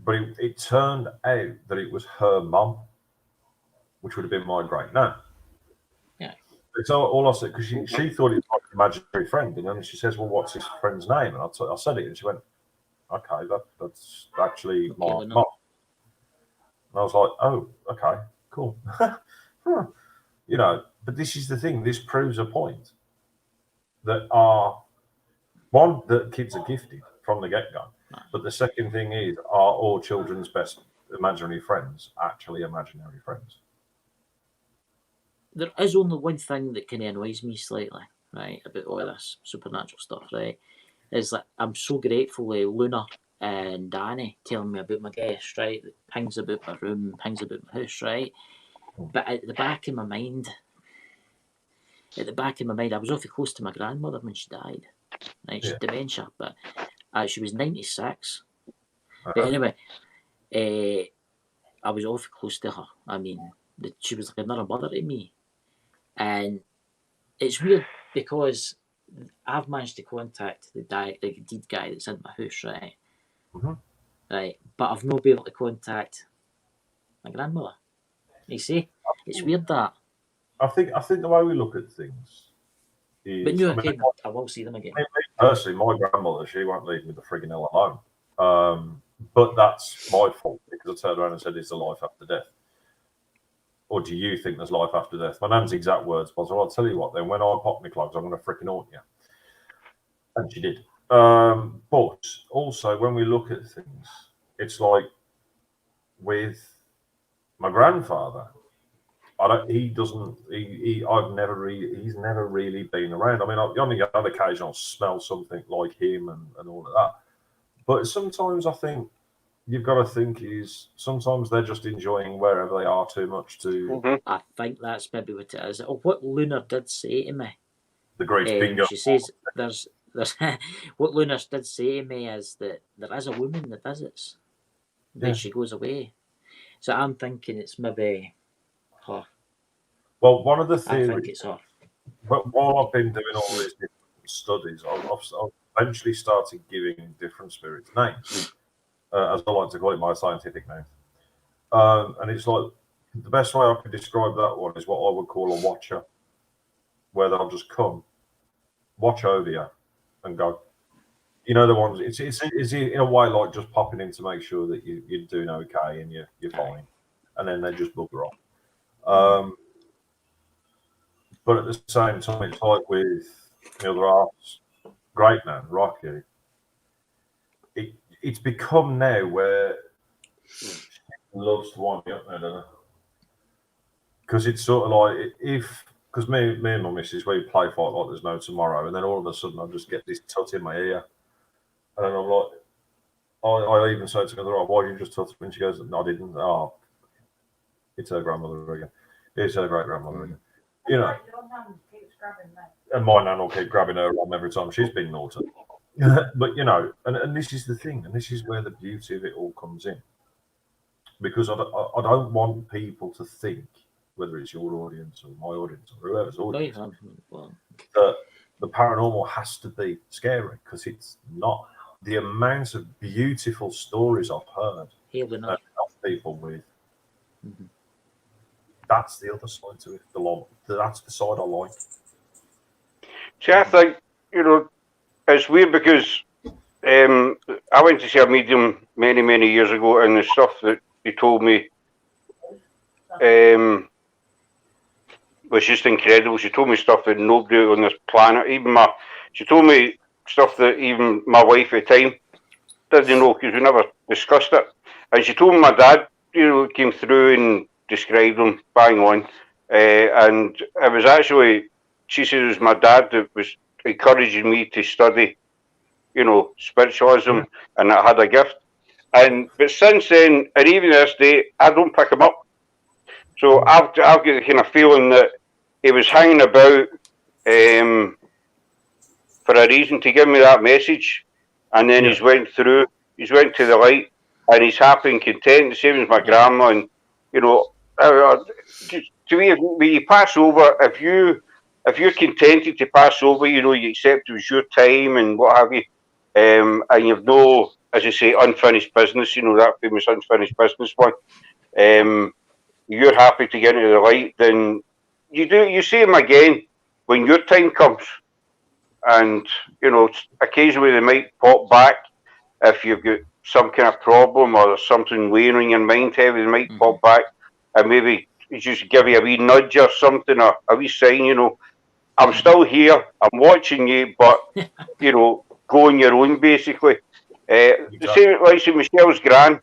But it turned out that it was her mum, which would have been my great nan. It's all I said, because she thought it was like an imaginary friend, and then she says, "Well, what's his friend's name?" And I said it, and she went, "Okay, that's actually my mom." And I was like, "Oh, okay, cool." You know, but this is the thing. This proves a point that that kids are gifted from the get-go. But the second thing is, are all children's best imaginary friends actually imaginary friends? There is only one thing that kind of annoys me slightly, right, about all this supernatural stuff, right, is that I'm so grateful to Luna and Danny telling me about my guest, right, that pings about my room, pings about my house, right, but at the back of my mind, I was awfully close to my grandmother when she died, right, she had dementia, but she was 96, but anyway, I was awfully close to her. I mean, she was like another mother to me. And it's weird because I've managed to contact the deed guy that's in my house, right? Right, but I've not been able to contact my grandmother. You see, it's weird that. I think the way we look at things is. But no, again, I will see them again. Personally, my grandmother, she won't leave me the frigging hell alone. But that's my fault because I turned around and said, "Is there life after death? Or do you think there's life after death?" My nan's exact words was, "Well, I'll tell you what, then when I pop my clogs, I'm going to freaking haunt you." And she did. But also, when we look at things, it's like with my grandfather, he's never really been around. I mean, on the other occasion, I'll smell something like him and all of that. But sometimes I think you've got to think sometimes they're just enjoying wherever they are too much to. I think that's maybe what it is. What Luna did say to me. The great bingo. She says there's what Luna did say to me is that there is a woman that visits. Then she goes away. So I'm thinking it's maybe her. Well, one of the theories. I think it's her. While I've been doing all these different studies, I've eventually started giving different spirits names, as I like to call it, my scientific name. And it's like the best way I could describe that one is what I would call a watcher, where they'll just come, watch over you, and go. You know the ones. It's in a way like just popping in to make sure that you're doing okay and you're fine, and then they just bugger off. But at the same time, it's like with the other halves, great man, Rocky. It's become now where she loves to wind me up now, doesn't it? Because it's sort of like because me and my missus, we play fight like there's no tomorrow, and then all of a sudden I just get this tut in my ear, and then I'm like, I even say to her, "Oh, why did you just tut?" And she goes, "No, I didn't." Oh, it's her grandmother again. It's her great grandmother again. You know, and my nan will keep grabbing her arm every time she's being naughty. But you know, and this is the thing, and this is where the beauty of it all comes in, because I don't want people to think, whether it's your audience or my audience or whoever's audience, that the paranormal has to be scary, because it's not. The amount of beautiful stories I've heard and helped people with. That's the other side to it. That's the side I like. See, I think, it's weird because I went to see a medium many, many years ago, and the stuff that he told me was just incredible. She told me stuff that nobody on this planet, she told me stuff that even my wife at the time didn't know, because we never discussed it. And she told me my dad, came through and described him bang on. And it was actually, she said it was my dad that was encouraging me to study, spiritualism, and I had a gift. But since then, and even this day, I don't pick him up. So I've got the kind of feeling that he was hanging about for a reason, to give me that message, and then he's went to the light, and he's happy and content, the same as my grandma. And to me, when you pass over, if you're contented to pass over, you accept it was your time and what have you, and you've no, as I say, unfinished business, that famous unfinished business one, you're happy to get into the light, then you see him again, when your time comes, and occasionally they might pop back if you've got some kind of problem or there's something weighing on your mind heavy, they might pop back and maybe just give you a wee nudge or something, or a wee sign, I'm still here, I'm watching you, but, go on your own, basically. The same like Michelle's gran,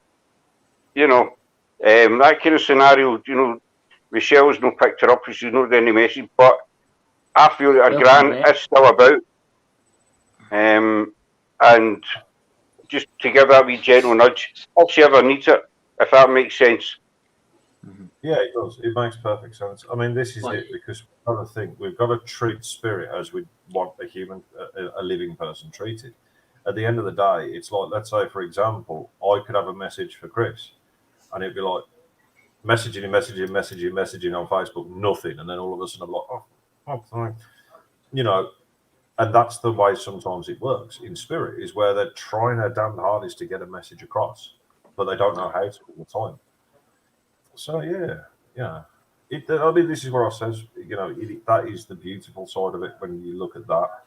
that kind of scenario, Michelle's not picked her up, she's not got any message, but I feel that her gran is still about. And just to give that wee gentle nudge, if she ever needs it, if that makes sense. Yeah, it does. It makes perfect sense. I mean, this is it, because we've got to treat spirit as we want a human, a living person treated. At the end of the day, it's like, let's say, for example, I could have a message for Chris, and it'd be like messaging on Facebook, nothing, and then all of a sudden I'm like, oh, sorry. And that's the way sometimes it works in spirit, is where they're trying their damn hardest to get a message across, but they don't know how to all the time. So yeah. I mean, this is what I says. That is the beautiful side of it when you look at that.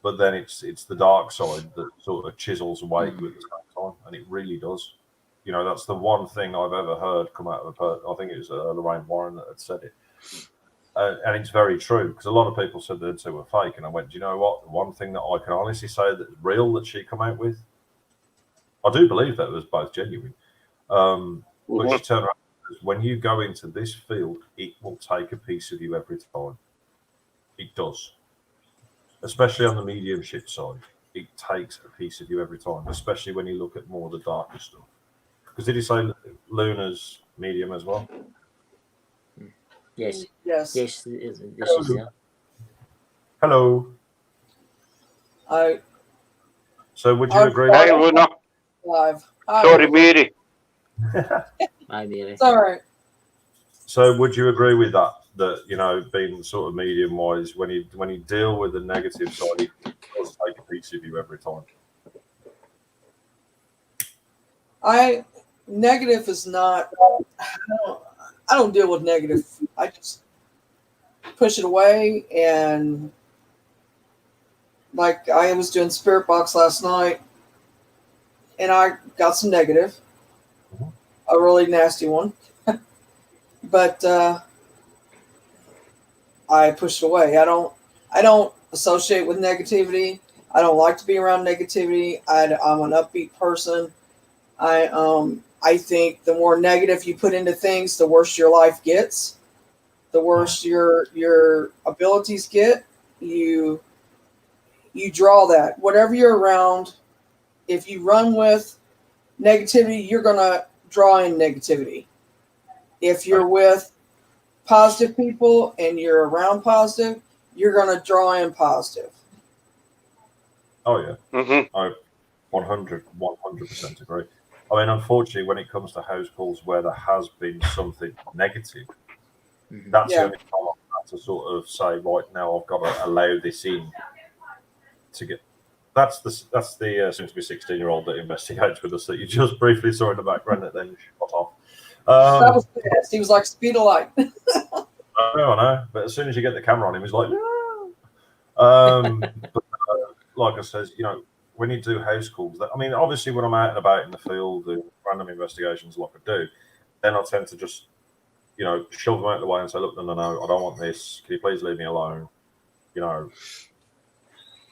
But then it's the dark side that sort of chisels away at you at the same time, and it really does. That's the one thing I've ever heard come out of a person. I think it was Lorraine Warren that had said it. And it's very true, because a lot of people said that they were fake, and I went, do you know what? The one thing that I can honestly say that's real that she come out with, I do believe that it was both genuine. But she turned around, when you go into this field, it will take a piece of you every time. It does. Especially on the mediumship side, it takes a piece of you every time, especially when you look at more of the darker stuff. Because did you say Luna's medium as well? Yes. This is there. Hello. So would you agree? Hi, Luna. Live. Sorry, Mary. Hi, Mary. Sorry. So would you agree with that? That being sort of medium wise, when you deal with the negative side, it does take a piece of you every time. Negative is not. I don't deal with negative. I just push it away, and like I was doing Spirit Box last night, and I got some negative, a really nasty one, but I pushed it away. I don't associate with negativity. I don't like to be around negativity. I'm an upbeat person. I think the more negative you put into things, the worse your life gets, the worse your abilities get. You draw that. Whatever you're around, if you run with negativity, you're going to draw in negativity. If you're with positive people and you're around positive, you're going to draw in positive. Oh, yeah. I 100% agree. I mean, unfortunately, when it comes to house calls where there has been something negative, that's the only time I've had to sort of say, right, now I've got to allow this in to get. That's the soon-to-be 16-year-old that investigates with us that you just briefly saw in the background that then shot off. That was fast. He was like speed of light. I know, but as soon as you get the camera on him, he's like, no. But like I says, when you do house calls, obviously when I'm out and about in the field doing random investigations like I do, then I tend to just, shove them out of the way and say, look, no, I don't want this. Can you please leave me alone?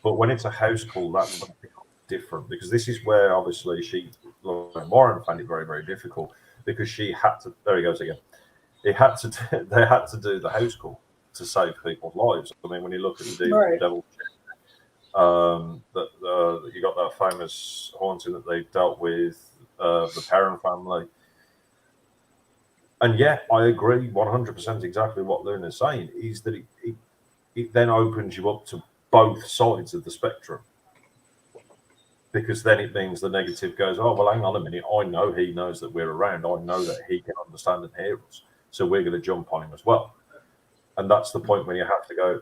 But when it's a house call, that's when it becomes different, because this is where obviously Warren found it very, very difficult, because she had to, there he goes again. They had to do the house call to save people's lives. I mean, when you look at the devil, that you got that famous haunting that they dealt with, the Perrin family. And yeah, I agree 100% exactly what Luna's saying, is that it then opens you up to both sides of the spectrum. Because then it means the negative goes, oh, well, hang on a minute. I know he knows that we're around. I know that he can understand and hear us. So we're going to jump on him as well. And that's the point when you have to go,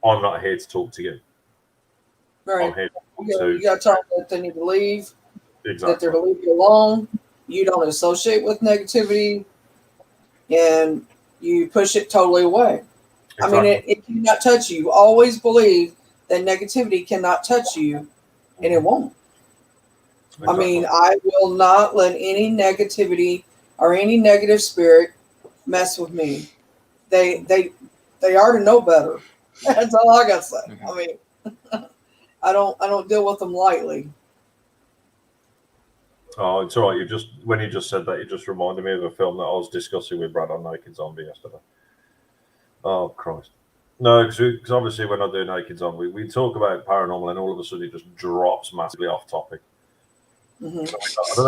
I'm not here to talk to you. Right. I'm here you got to tell them that they need to leave, exactly. that they're to leave you alone. You don't associate with negativity, and you push it totally away. Exactly. I mean, cannot touch you. You always believe that negativity cannot touch you, and it won't. Exactly. I mean, I will not let any negativity or any negative spirit mess with me. They already know better. That's all I got to say. Mm-hmm. I mean, I don't deal with them lightly. Oh, it's all right. When you just said that, you just reminded me of a film that I was discussing with Brad on Naked Zombie yesterday. Oh, Christ. No, because obviously when I do Naked Zombie, we talk about paranormal and all of a sudden it just drops massively off topic. Mm-hmm. So I don't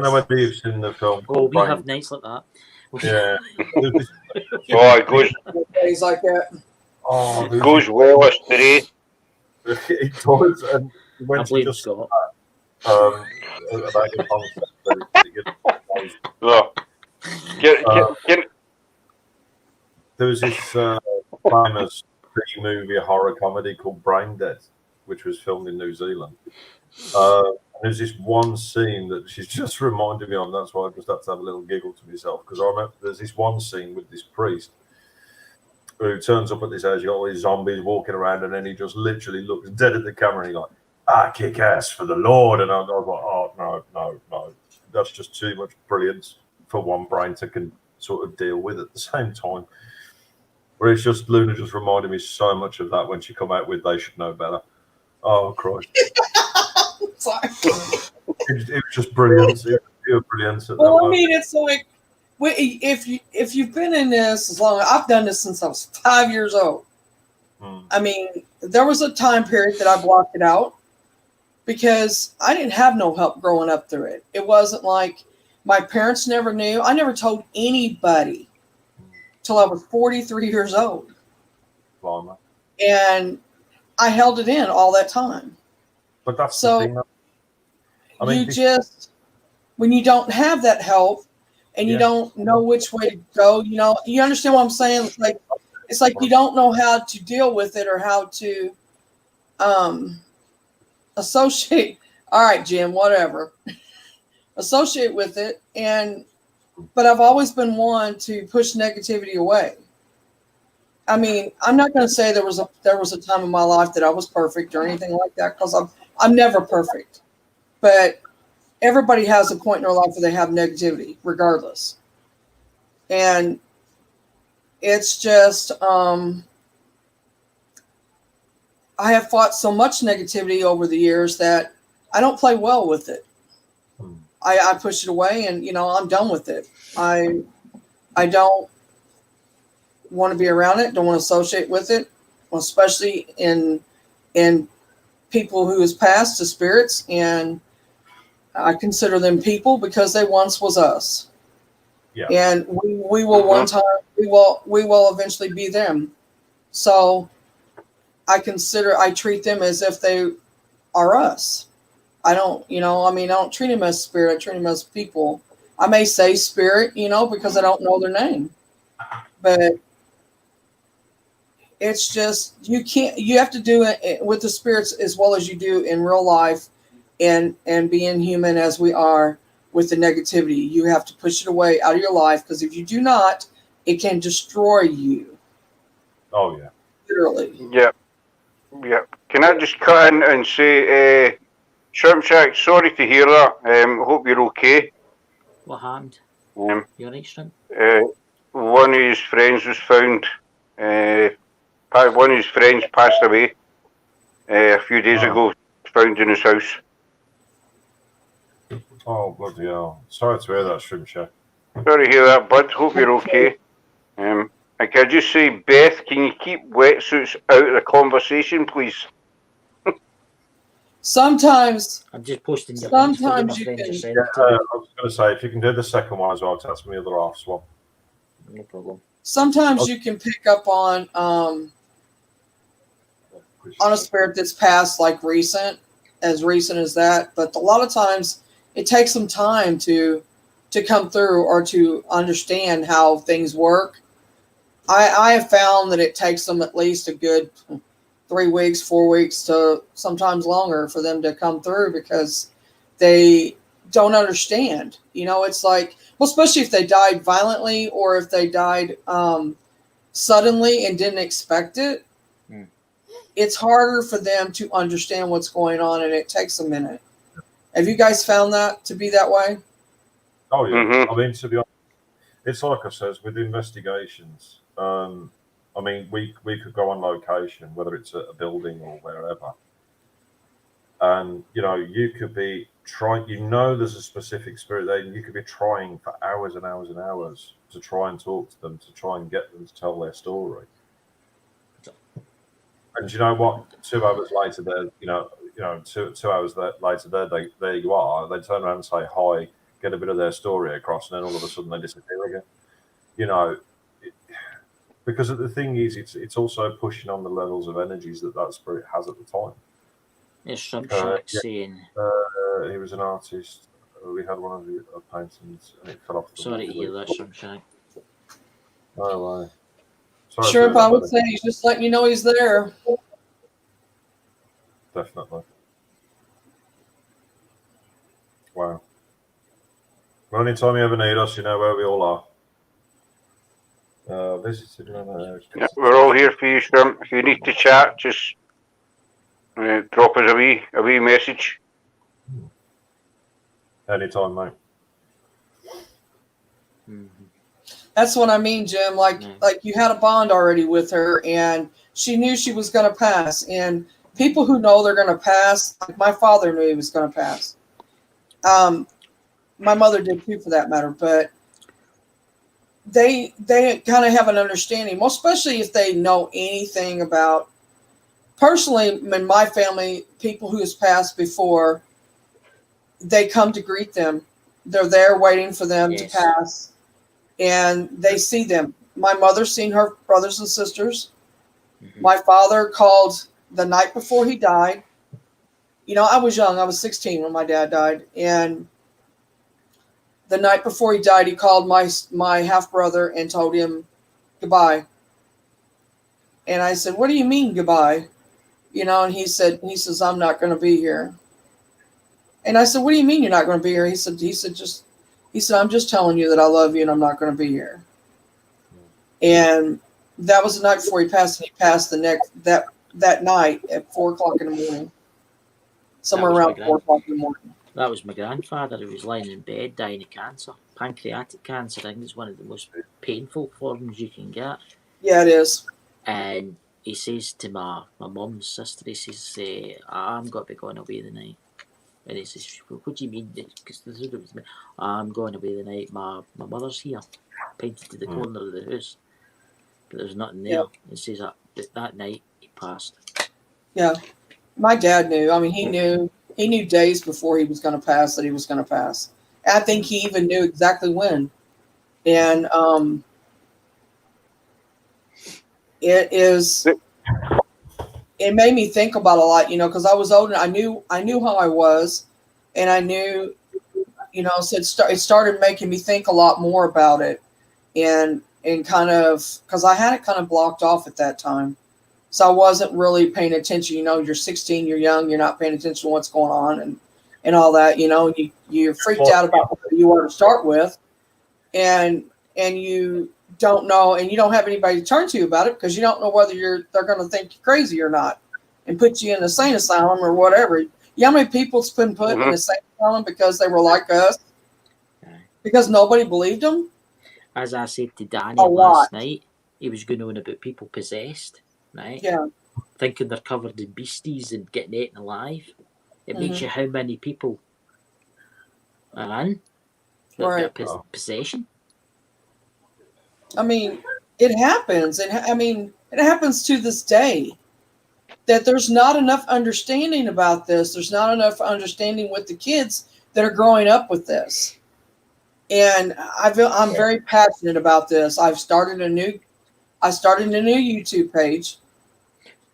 know whether you've seen the film. Oh, we have nights like that. Yeah. Oh, it goes days like that. Oh, it goes well astray. It does, and when she just Scott. About your concept. There was this famous B-movie horror comedy called Brain Dead, which was filmed in New Zealand. There's this one scene that she's just reminded me of. That's why I just had to have a little giggle to myself, because I remember there's this one scene with this priest who turns up at this house. You got all these zombies walking around, and then he just literally looks dead at the camera and he's like, "I kick ass for the Lord." And I was like, "Oh no, that's just too much brilliance for one brain to sort of deal with at the same time." Where it's just Luna just reminded me so much of that when she come out with "They Should Know Better." Oh Christ! Sorry. It was just brilliant. It was brilliant. Well, I mean, it's like if you've been in this as long, I've done this since I was 5 years old. I mean, there was a time period that I blocked it out because I didn't have no help growing up through it. It wasn't like my parents never knew. I never told anybody till I was 43 years old. Wow. And I held it in all that time. But that's so the thing. I mean, when you don't have that help and you don't know which way to go, you understand what I'm saying? It's like you don't know how to deal with it or how to associate. All right, Jim, whatever. Associate with it. But I've always been one to push negativity away. I mean, I'm not going to say there was a time in my life that I was perfect or anything like that, because I'm never perfect. But everybody has a point in their life where they have negativity, regardless. And it's just, I have fought so much negativity over the years that I don't play well with it. I push it away, and I'm done with it. I don't want to be around it. Don't want to associate with it, especially in people who has passed to spirits. And I consider them people because they once was us. Yeah. And we will one time we will eventually be them. So I treat them as if they are us. I don't treat them as spirit. I treat them as people. I may say spirit, because I don't know their name, but it's just, you have to do it with the spirits as well as you do in real life, and being human as we are with the negativity. You have to push it away out of your life, because if you do not, it can destroy you. Oh yeah. Literally. Yeah. Yeah. Can I just cut in and say, Shrimp Shack, sorry to hear that. Hope you're okay. What happened? You're right, Shrimp? One of his friends was found. One of his friends passed away a few days ago. Found in his house. Oh, bloody hell. Sorry to hear that, Shrimp Shack. Sorry to hear that, bud. Hope you're okay. And can I just say, Beth, can you keep wetsuits out of the conversation, please? Sometimes I'm just posting your sometimes you can. I was going to say, if you can do the second one as well, that's my other half as well. No problem. Sometimes you can pick up on a spirit that's passed, like recent as that. But a lot of times it takes some time to come through or to understand how things work. I have found that it takes them at least a good 3 weeks, 4 weeks to sometimes longer for them to come through, because they don't understand. It's like, well, especially if they died violently or if they died suddenly and didn't expect it, it's harder for them to understand what's going on, and it takes a minute. Have you guys found that to be that way? Oh yeah. Mhm. I mean, to be honest, it's like I says with investigations. I mean, we could go on location, whether it's at a building or wherever, and you could be trying. There's a specific spirit there, and you could be trying for hours and hours and hours to try and talk to them, to try and get them to tell their story. And you know what? 2 hours later, two hours later, there you are. They turn around and say hi, get a bit of their story across, and then all of a sudden they disappear again. Because the thing is, it's also pushing on the levels of energies that spirit has at the time. There's some Shack Yeah. saying. He was an artist. We had one of the paintings, and it fell off the Sorry wall. to hear that, some Shack. Oh, right. Sorry Sure, to I would hear say he's just letting you know he's there. Definitely. Wow. Well, anytime you ever need us, you know where we all are. Visited Yeah, we're all here for you, Shrimp. If you need to chat, just drop us a wee message. anytime, mate. That's what I mean, Jim. Like you had a bond already with her, and she knew she was going to pass. And people who know they're going to pass, like my father knew he was going to pass. My mother did too, for that matter. But they kind of have an understanding, well, especially if they know anything about. Personally, in my family, people who has passed before, they come to greet them. They're there waiting for them to pass. And they see them. My mother's seen her brothers and sisters. My father called the night before he died. I was young. I was 16 when my dad died. And the night before he died, he called my half-brother and told him goodbye. And I said, what do you mean goodbye? And he says, I'm not going to be here. And I said, what do you mean you're not going to be here? He said, I'm just telling you that I love you and I'm not going to be here. And that was the night before he passed. And he passed that night at 4:00 in the morning, somewhere around 4:00 in the morning. That was my grandfather. He was lying in bed dying of cancer, pancreatic cancer. I think it's one of the most painful forms you can get. Yeah, it is. And he says to my mum's sister, he says, I'm going to be going away the night. And he says, what do you mean? Because I'm going away the night. My mother's here, painted to the corner of the house. But there's nothing there. Yeah. He says that night he passed. Yeah. My dad knew. I mean, he knew days before he was going to pass that he was going to pass. And I think he even knew exactly when. And it made me think about a lot, because I was old and I knew how I was, and I knew, so it started making me think a lot more about it, and kind of, because I had it kind of blocked off at that time, so I wasn't really paying attention. You're 16, you're young, you're not paying attention to what's going on and all that, and you're freaked out about what you want to start with, and you don't know, and you don't have anybody to turn to about it because you don't know whether they're going to think you're crazy or not and put you in a sane asylum or whatever. You know how many people's been put in a sane asylum because they were like us? Because nobody believed them? As I said to Danny last night, he was going on about people possessed, right? Yeah. Thinking they're covered in beasties and getting eaten alive. It makes you how many people are in that get possession. I mean, it happens. And I mean, it happens to this day that there's not enough understanding about this. There's not enough understanding with the kids that are growing up with this. And I'm very passionate about this. I started a new YouTube page,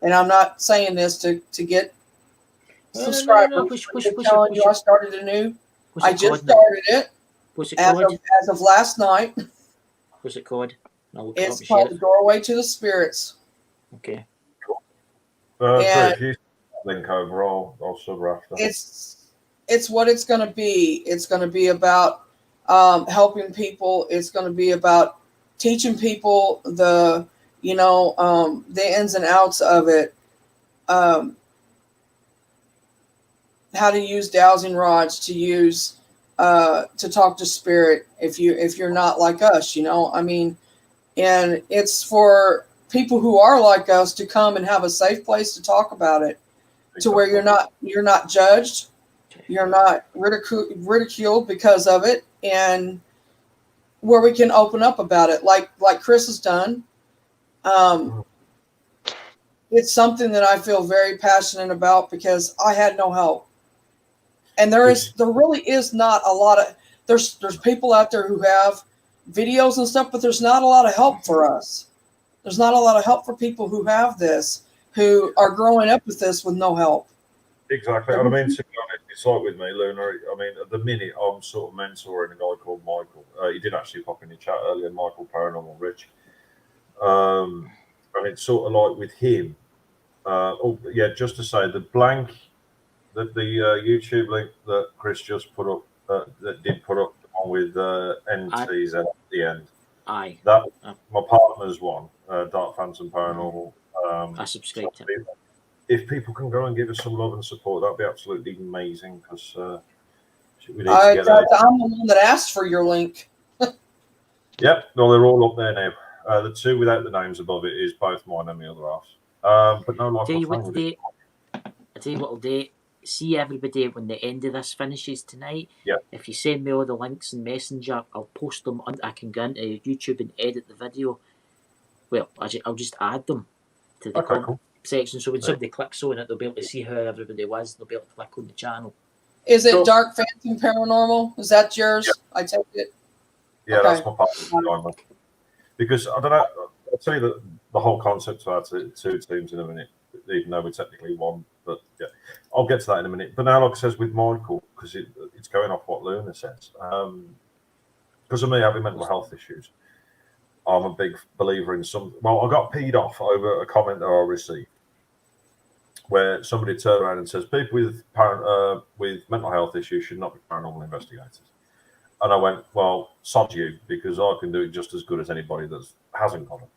and I'm not saying this to get subscribers. I'm telling you, I started a new. I just started it. What's it called? As of last night. What's it called? It's called The Doorway to the Spirits. Okay. If you link over, I'll sub after. It's what it's going to be. It's going to be about helping people. It's going to be about teaching people the ins and outs of it, how to use dowsing rods, to talk to spirit if you're not like us, and it's for people who are like us to come and have a safe place to talk about it, to where you're not judged, you're not ridiculed because of it, and where we can open up about it, like Chris has done. It's something that I feel very passionate about because I had no help. And there really is not a lot of, there's people out there who have videos and stuff, but there's not a lot of help for us. There's not a lot of help for people who have this, who are growing up with this with no help. Exactly. And I mean, to be honest, it's like with me, Luna. I mean, at the minute, I'm sort of mentoring a guy called Michael. He did actually pop in the chat earlier, Michael Paranormal Rich. And it's sort of like with him. Just to say, the YouTube link that Chris just put up, that did put up, the one with NTZ at the end. Aye. That my partner's one, Dark Phantom Paranormal. I subscribe to it. If people can go and give us some love and support, that'd be absolutely amazing, because we need to get I'm the one that asked for your link. Yep, well, they're all up there now. The two without the names above it is both mine and the other half. But no, like, I tell you what I'll do. See everybody when the end of this finishes tonight. Yeah. If you send me all the links in Messenger, I'll post them. I can go into YouTube and edit the video. Well, I'll just add them to the comment section. So when somebody clicks on it, they'll be able to see who everybody was. They'll be able to click on the channel. Is it Dark Phantom Paranormal? Is that yours? Yeah. I take it. Yeah, okay. That's my partner. Because I don't know. I'll tell you the whole concept about two teams in a minute, even though we're technically one. But yeah, I'll get to that in a minute. But now, like I says, with Michael, because it's going off what Luna says. Because of me having mental health issues, I'm a big believer in some. Well, I got peed off over a comment that I received, where somebody turned around and says people with mental health issues should not be paranormal investigators. And I went, well, sod you, because I can do it just as good as anybody that hasn't got it.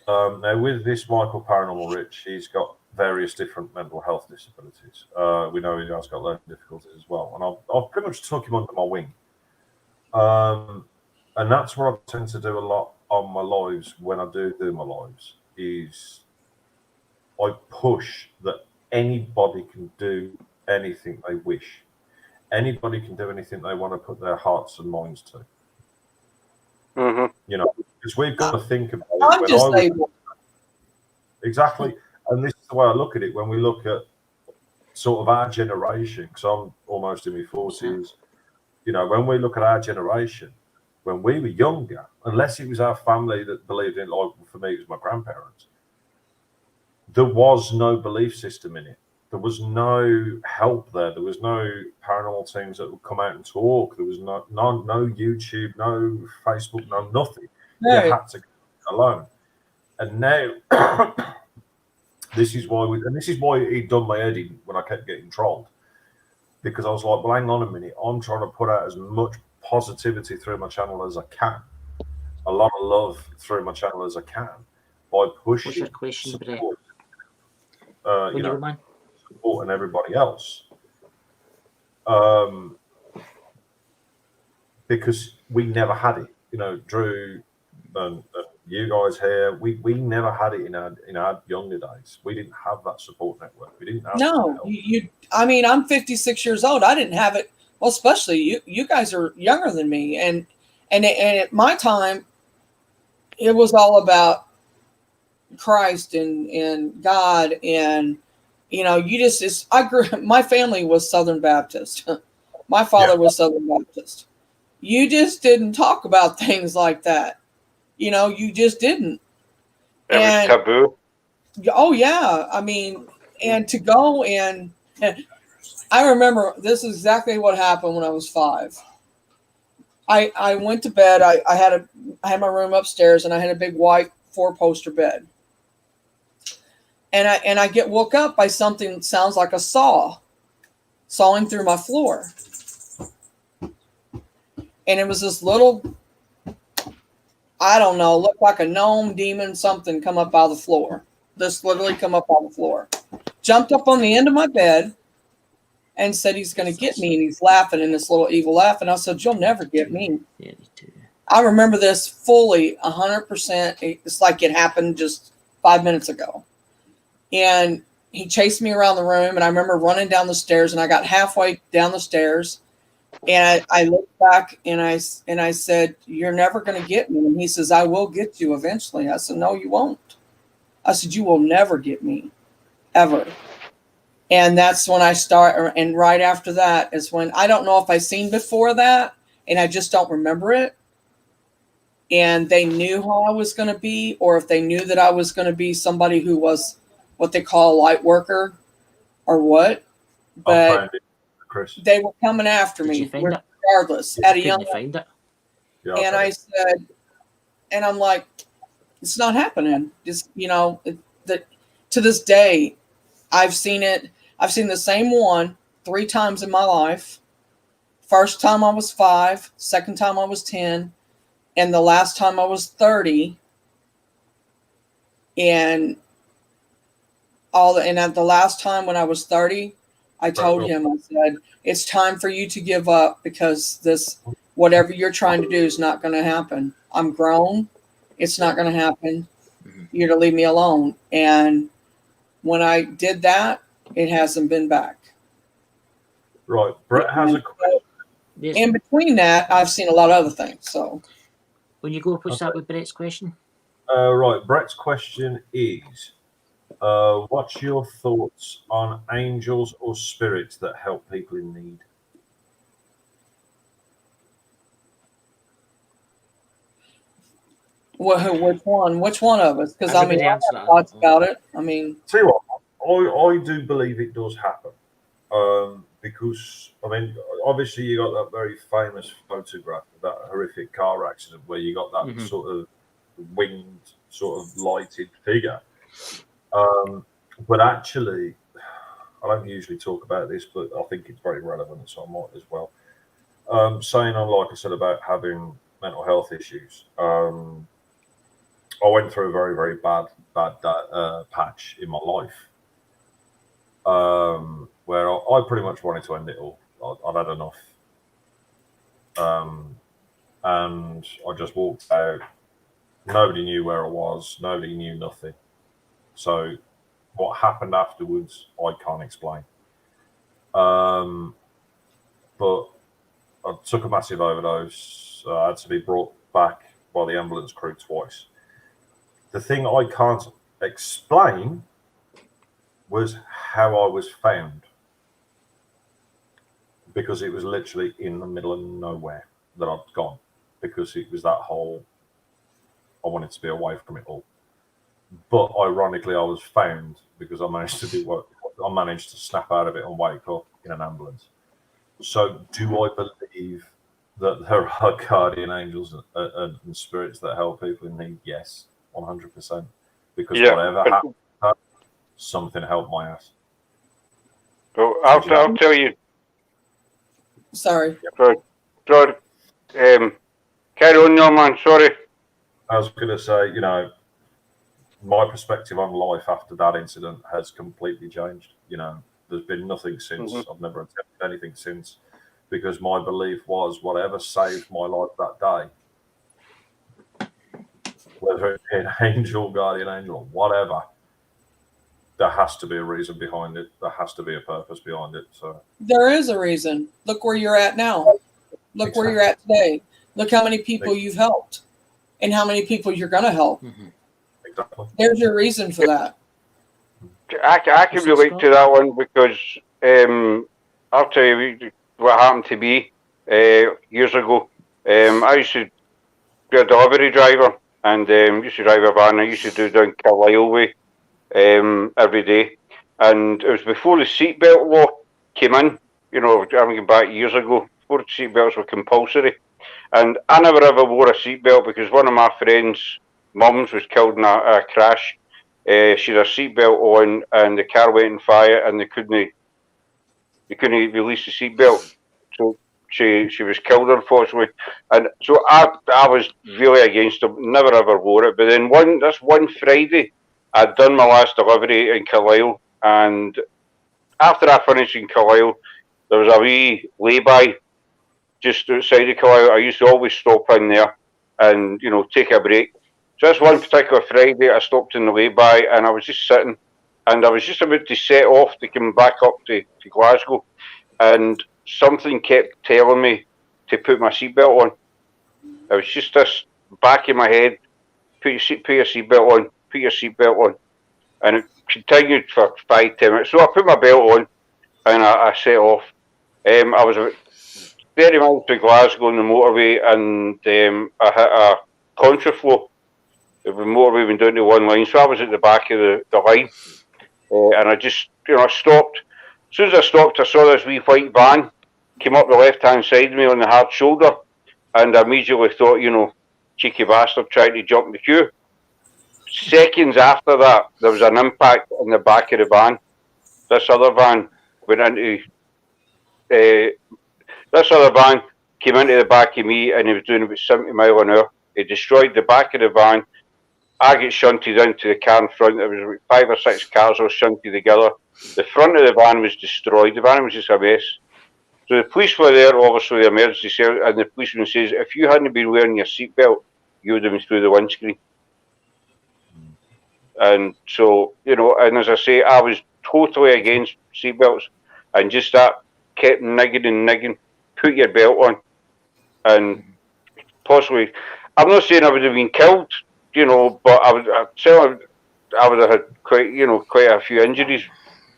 Now, with this Michael Paranormal Rich, he's got various different mental health disabilities. We know he has got learning difficulties as well. And I've pretty much took him under my wing. And that's what I tend to do a lot on my lives when I do my lives, is I push that anybody can do anything they wish. Anybody can do anything they want to put their hearts and minds to. Mm-hmm. Because we've got to think about it. Exactly. And this is the way I look at it when we look at sort of our generation, because I'm almost in my 40s. When we look at our generation, when we were younger, unless it was our family that believed in it, like for me, it was my grandparents, there was no belief system in it. There was no help there. There was no paranormal teams that would come out and talk. There was no YouTube, no Facebook, no nothing. Right. You had to go alone. And now, this is why he'd done my head in when I kept getting trolled. Because I was like, well, hang on a minute. I'm trying to put out as much positivity through my channel as I can. A lot of love through my channel as I can. By pushing What's your question, support, man? Support and everybody else. Because we never had it. Drew and you guys here, we never had it in our younger days. We didn't have that support network. We didn't have I'm 56 years old. I didn't have it. Well, especially you guys are younger than me, and at my time, it was all about Christ and God, and I grew. My family was Southern Baptist. My father was Southern Baptist. You just didn't talk about things like that. You just didn't. It was taboo. Oh yeah, and to go and I remember this is exactly what happened when I was 5. I went to bed. I had my room upstairs, and I had a big white 4-poster bed. And I get woke up by something that sounds like a saw sawing through my floor. And it was this little, I don't know, looked like a gnome, demon, something come up out of the floor. Just literally come up on the floor. Jumped up on the end of my bed and said he's going to get me. And he's laughing in this little evil laugh. And I said, you'll never get me. I remember this fully 100%. It's like it happened just 5 minutes ago. And he chased me around the room. And I remember running down the stairs. And I got halfway down the stairs. And I looked back and I said, you're never going to get me. And he says, I will get you eventually. I said, no, you won't. I said, you will never get me, ever. And that's when I start. And right after that is when, I don't know if I seen before that and I just don't remember it. And they knew how I was going to be, or if they knew that I was going to be somebody who was what they call a light worker or what. But they were coming after me regardless at a young age. Yeah, and I said, and I'm like, it's not happening. Just, you know, to this day, I've seen it. I've seen the same one 3 times in my life. First time I was 5, second time I was 10, and the last time I was 30. And at the last time when I was 30, I told him, I said, it's time for you to give up because this, whatever you're trying to do is not going to happen. I'm grown. It's not going to happen. You're to leave me alone. And when I did that, it hasn't been back. Right. Brett has a question. In between that, I've seen a lot of other things. So when you go, what's that with Brett's question? Right. Brett's question is, what's your thoughts on angels or spirits that help people in need? Well, which one of us? Because I mean, I have thoughts about it. I mean, tell you what, I do believe it does happen. Because I mean, obviously you got that very famous photograph of that horrific car accident where you got that sort of winged, sort of lighted figure. But actually, I don't usually talk about this, but I think it's very relevant, so I might as well. Saying on, like I said, about having mental health issues. I went through a very, very bad patch in my life, where I pretty much wanted to end it all. I'd had enough, and I just walked out. Nobody knew where I was. Nobody knew nothing. So what happened afterwards, I can't explain. But I took a massive overdose. I had to be brought back by the ambulance crew twice. The thing I can't explain was how I was found, because it was literally in the middle of nowhere that I'd gone, because it was that whole, I wanted to be away from it all. But ironically, I was found because I managed to snap out of it and wake up in an ambulance. So do I believe that there are guardian angels and spirits that help people in need? Yes, 100%. Because whatever happened, something helped my ass. So I'll tell you. Sorry. Carry on, no man. Sorry. I was going to say, you know, my perspective on life after that incident has completely changed. You know, there's been nothing since. I've never attempted anything since, because my belief was whatever saved my life that day, whether it be an angel, guardian angel, or whatever, there has to be a reason behind it. There has to be a purpose behind it. So there is a reason. Look where you're at now. Look where you're at today. Look how many people you've helped and how many people you're going to help. Exactly. There's your reason for that. I can relate to that one because I'll tell you what happened to me years ago. I used to be a delivery driver and used to drive a van. I used to do down Carlisle way every day. And it was before the seatbelt law came in, you know, I'm going back years ago, before seatbelts were compulsory. And I never ever wore a seatbelt because one of my friends' mums was killed in a crash. She had a seatbelt on and the car went on fire and they couldn't release the seatbelt. So she was killed, unfortunately. And so I was really against it, never ever wore it. But then one Friday, I'd done my last delivery in Carlisle, and after I finished in Carlisle, there was a wee lay-by just outside of Carlisle. I used to always stop in there and, take a break. So this one particular Friday, I stopped in the lay-by, and I was just sitting, and I was just about to set off to come back up to Glasgow, and something kept telling me to put my seatbelt on. It was just this back in my head, put your seatbelt on, put your seatbelt on. And it continued for 5-10 minutes. So I put my belt on and I set off. I was about 30 miles to Glasgow on the motorway, and I hit a contraflow. The motorway went down to one line, so I was at the back of the line. And I just, I stopped. As soon as I stopped, I saw this wee white van came up the left-hand side of me on the hard shoulder, and I immediately thought, cheeky bastard trying to jump the queue. Seconds after that, there was an impact on the back of the van. This other van came into the back of me, and he was doing about 70 miles an hour. He destroyed the back of the van. I get shunted into the car in front. There was about 5 or 6 cars all shunted together. The front of the van was destroyed. The van was just a mess. So the police were there, obviously the emergency service, and the policeman says, if you hadn't been wearing your seatbelt, you would have been through the windscreen. And so, and as I say, I was totally against seatbelts, and just that kept nigging, put your belt on. And possibly, I'm not saying I would have been killed, but I would have had quite a few injuries.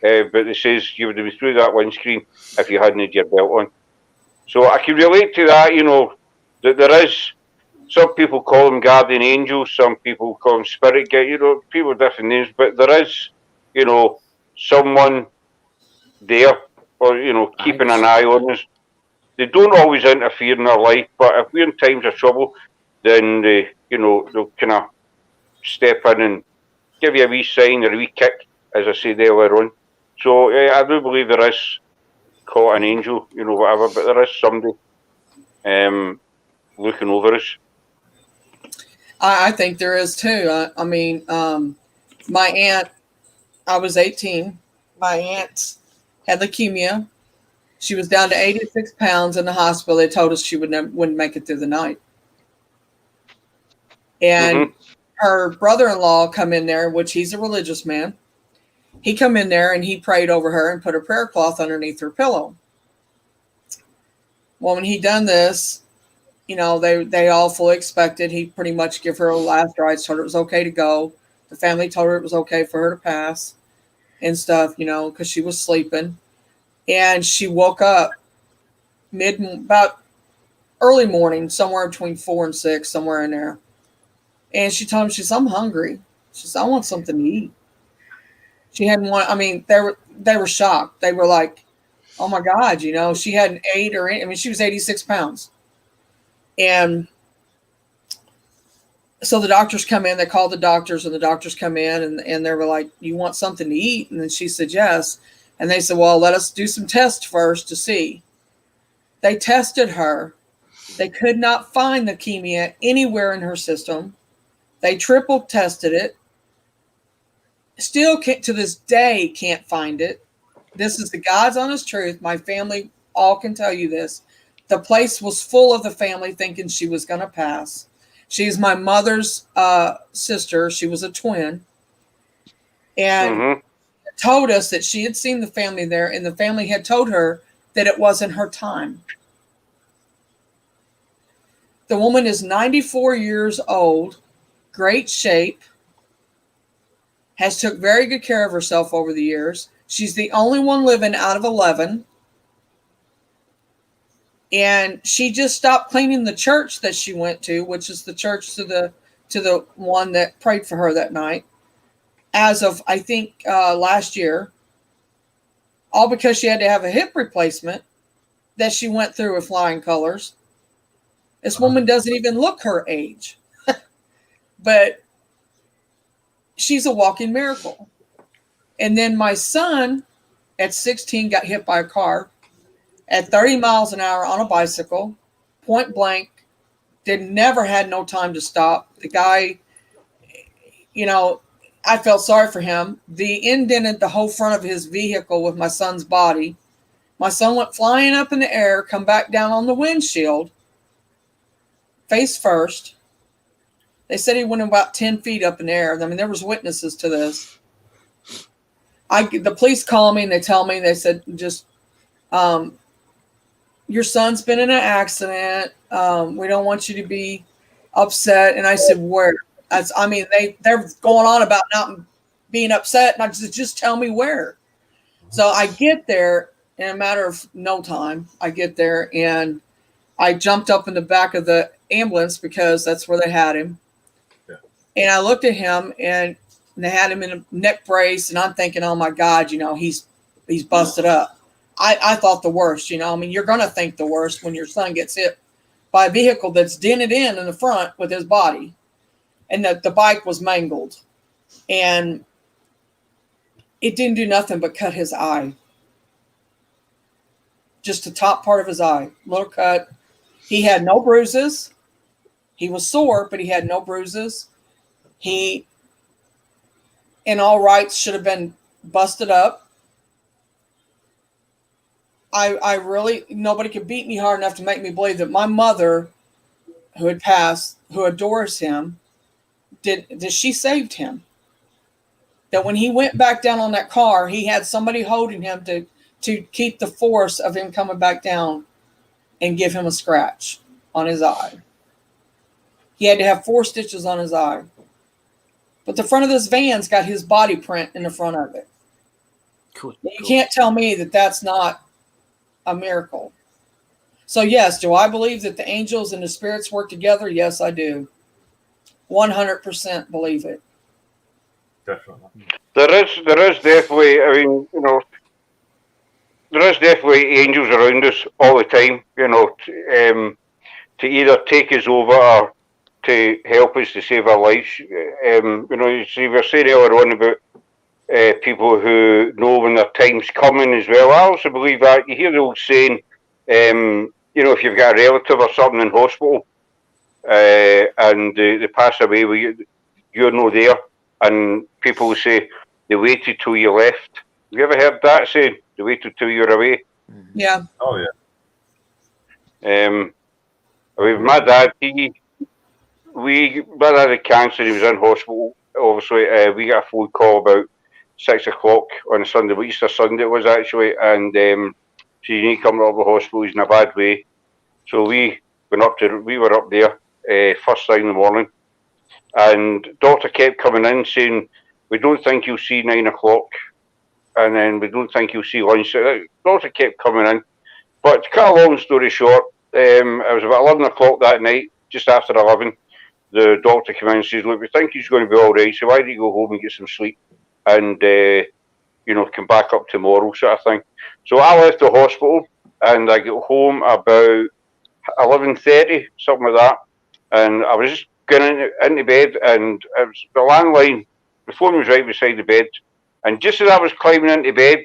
But it says you would have been through that windscreen if you hadn't had your belt on. So I can relate to that, that there is, some people call them guardian angels, some people call them spirit guide, people with different names, but there is, someone there, or, keeping an eye on us. They don't always interfere in our life, but if we're in times of trouble, then they'll kind of step in and give you a wee sign or a wee kick, as I said earlier on. So I do believe there is, call it an angel, whatever, but there is somebody looking over us. I think there is too. I mean, my aunt, I was 18. My aunt had leukemia. She was down to 86 pounds in the hospital. They told us she wouldn't make it through the night. And her brother-in-law come in there, which he's a religious man. He come in there and he prayed over her and put a prayer cloth underneath her pillow. Well, when he done this, they all fully expected he pretty much give her last rites, told her it was okay to go. The family told her it was okay for her to pass and stuff, because she was sleeping. And she woke up about early morning, somewhere between 4 and 6, somewhere in there. And she told him, she said, I'm hungry. She said, I want something to eat. She hadn't want. I mean, they were shocked. They were like, oh my God, she hadn't ate or any. I mean, she was 86 pounds. And so the doctors come in, they called the doctors, and the doctors come in and they were like, you want something to eat? And then she said, yes. And they said, well, let us do some tests first to see. They tested her. They could not find leukemia anywhere in her system. They triple tested it. Still to this day can't find it. This is the God's honest truth. My family all can tell you this. The place was full of the family thinking she was going to pass. She's my mother's sister. She was a twin. And told us that she had seen the family there, and the family had told her that it wasn't her time. The woman is 94 years old, great shape, has took very good care of herself over the years. She's the only one living out of 11. And she just stopped cleaning the church that she went to, which is the church to the one that prayed for her that night, as of, I think, last year, all because she had to have a hip replacement that she went through with flying colors. This woman doesn't even look her age, but she's a walking miracle. And then my son at 16 got hit by a car. at 30 miles an hour on a bicycle, point blank. Never had no time to stop. The guy, I felt sorry for him. The indented the whole front of his vehicle with my son's body. My son went flying up in the air, come back down on the windshield, face first. They said he went about 10 feet up in the air. I mean, there was witnesses to this. The police call me and they tell me, they said, just, your son's been in an accident. We don't want you to be upset. And I said, where? They're going on about not being upset. And I said, just tell me where. So I get there in a matter of no time. I get there and I jumped up in the back of the ambulance because that's where they had him. Yeah. And I looked at him and they had him in a neck brace. And I'm thinking, oh my God, he's busted up. I thought the worst, you're going to think the worst when your son gets hit by a vehicle that's dented in the front with his body. And the bike was mangled. And it didn't do nothing but cut his eye. Just the top part of his eye. Little cut. He had no bruises. He was sore, but he had no bruises. He, in all rights, should have been busted up. I really, nobody could beat me hard enough to make me believe that my mother, who had passed, who adores him, she saved him. That when he went back down on that car, he had somebody holding him to keep the force of him coming back down and give him a scratch on his eye. He had to have 4 stitches on his eye. But the front of this van's got his body print in the front of it. Cool. You can't tell me that that's not a miracle. So yes, do I believe that the angels and the spirits work together? Yes, I do. 100% believe it. Definitely. There is definitely, there is definitely angels around us all the time, to either take us over or to help us to save our lives. You see, we were saying earlier on about people who know when their time's coming as well. I also believe that. You hear the old saying, if you've got a relative or something in hospital and they pass away, you're not there, and people will say they waited till you left. Have you ever heard that saying? They waited till you're away. Yeah. Oh yeah. My dad, my dad had cancer. He was in hospital. Obviously, we got a phone call about 6 o'clock on a Sunday, Easter Sunday it was actually, and so you need to come to the hospital. He's in a bad way, so we were up there first thing in the morning, and doctor kept coming in saying, "We don't think you'll see 9 o'clock, and then we don't think you'll see lunch." Doctor kept coming in, but to cut a long story short, it was about 11 o'clock that night, just after 11. The doctor came in and says, "Look, we think he's going to be all right, so why don't you go home and get some sleep and come back up tomorrow," sort of thing. So I left the hospital and I got home about 11:30, something like that, and I was just going into bed, and it was the landline. The phone was right beside the bed, and just as I was climbing into bed,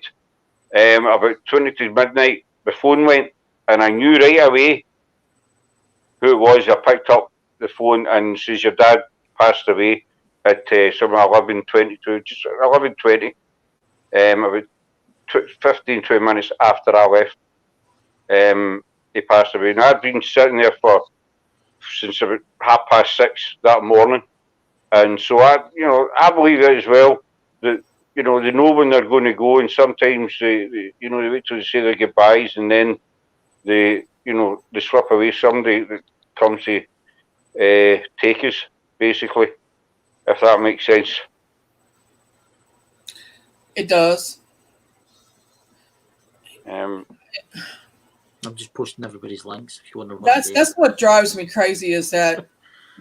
about 20 to midnight, the phone went, and I knew right away who it was. I picked up the phone and says, "Your dad passed away at some 11:22, just 11:20, about 15, 20 minutes after I left. He passed away. And I'd been sitting there since about 6:30 that morning, and so I believe that as well. That they know when they're going to go, and sometimes they wait till they say their goodbyes, and then they slip away. Somebody that comes to take us, basically, if that makes sense. It does. I'm just posting everybody's links if you want to. That's what drives me crazy. Is that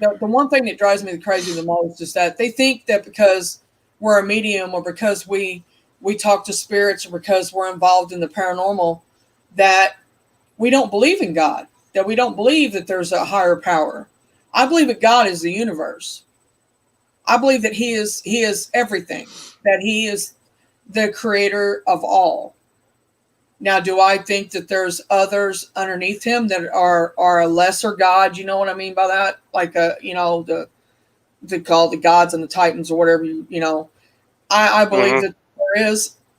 the one thing that drives me crazy the most is that they think that because we're a medium or because we talk to spirits or because we're involved in the paranormal, that we don't believe in God, that we don't believe that there's a higher power. I believe that God is the universe. I believe that He is everything, that He is the creator of all. Now, do I think that there's others underneath him that are a lesser god? You know what I mean by that? Like, they call the gods and the titans or whatever, I believe that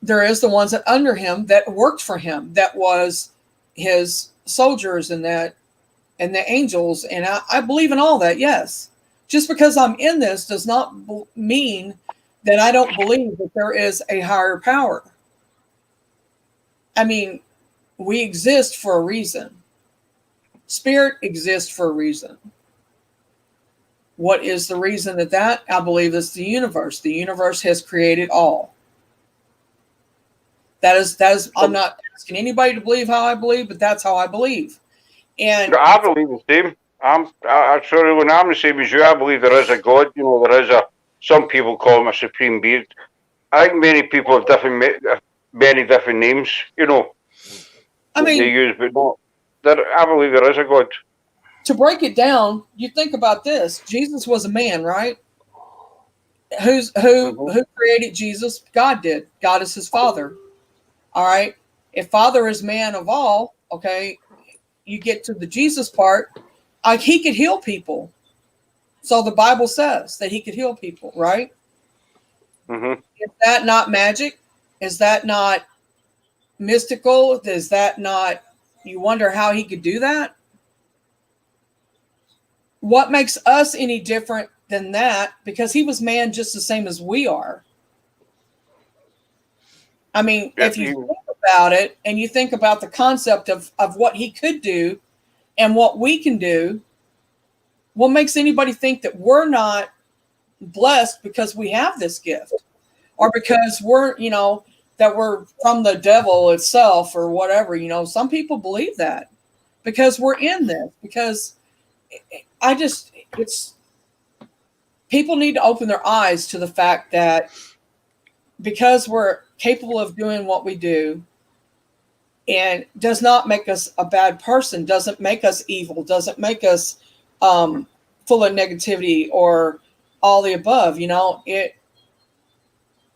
there is the ones that under him that worked for him, that was his soldiers and the angels. And I believe in all that. Yes. Just because I'm in this does not mean that I don't believe that there is a higher power. I mean, we exist for a reason. Spirit exists for a reason. What is the reason that I believe is the universe. The universe has created all. That is. I'm not asking anybody to believe how I believe, but that's how I believe. And I believe the same. I'm sorry, when I'm the same as you, I believe there is a God. There is some people call him a supreme being. I think many people have many different names, I mean, they use, but no, I believe there is a God. To break it down, you think about this. Jesus was a man, right? Who created Jesus? God did. God is his father. All right. If father is man of all, okay, you get to the Jesus part, he could heal people. So the Bible says that he could heal people, right? Mm-hmm. Is that not magic? Is that not mystical? Is that not, you wonder how he could do that? What makes us any different than that? Because he was man just the same as we are. I mean, if you think about it and you think about the concept of what he could do and what we can do, what makes anybody think that we're not blessed because we have this gift, or because we're, that we're from the devil itself or whatever? Some people believe that because we're in this, because people need to open their eyes to the fact that because we're capable of doing what we do, and does not make us a bad person, doesn't make us evil, doesn't make us full of negativity or all the above.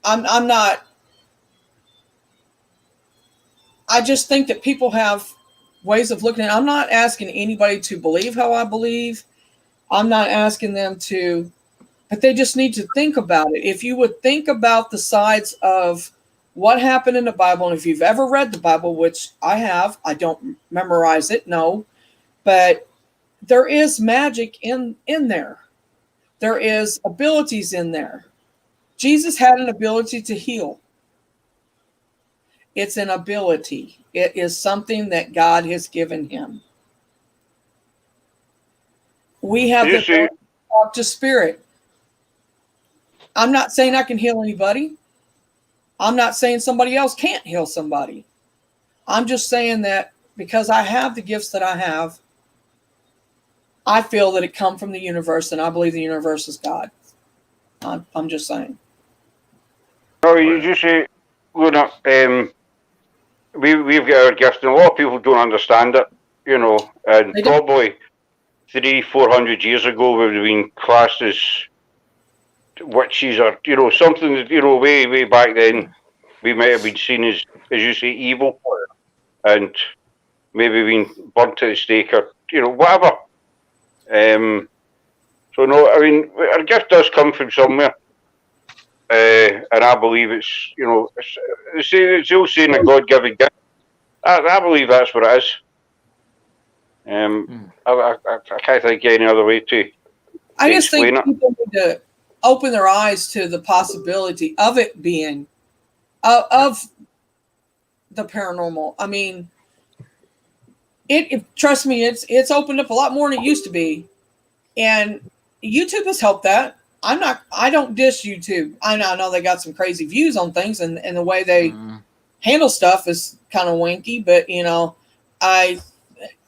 I'm not. I just think that people have ways of looking at it. I'm not asking anybody to believe how I believe. I'm not asking them to, but they just need to think about it. If you would think about the sides of what happened in the Bible, and if you've ever read the Bible, which I have, I don't memorize it, no, but there is magic in there. There is abilities in there. Jesus had an ability to heal. It's an ability. It is something that God has given him. We have the ability to talk to spirit. I'm not saying I can heal anybody. I'm not saying somebody else can't heal somebody. I'm just saying that because I have the gifts that I have, I feel that it come from the universe, and I believe the universe is God. I'm just saying. No, you just say, we've got our gifts, and a lot of people don't understand it, and probably 300-400 years ago we would have been classed as witches or, something that, way back then we might have been seen as you say, evil, and maybe been burnt at the stake or, whatever. So no, I mean, our gift does come from somewhere. And I believe it's, it's the old saying, a God-given gift. I believe that's what it is. I can't think of any other way to I just explain think people need to open their eyes to the possibility of it being of the paranormal. I mean, trust me, it's opened up a lot more than it used to be, and YouTube has helped that. I don't dish YouTube. I know they got some crazy views on things, and the way they handle stuff is kind of wanky, but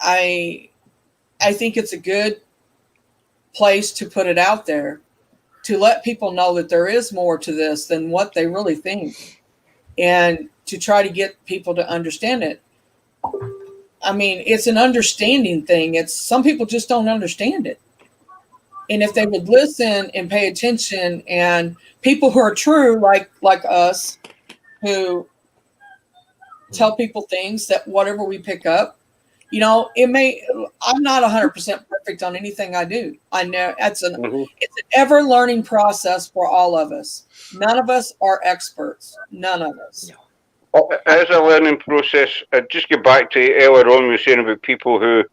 I think it's a good place to put it out there, to let people know that there is more to this than what they really think, and to try to get people to understand it. I mean, it's an understanding thing. Some people just don't understand it. And if they would listen and pay attention, and people who are true, like us, who tell people things that whatever we pick up, you know, I'm not 100% perfect on anything I do. I know it's an ever learning process for all of us. None of us are experts. None of us. As a learning process, just get back to earlier on, we were saying about people who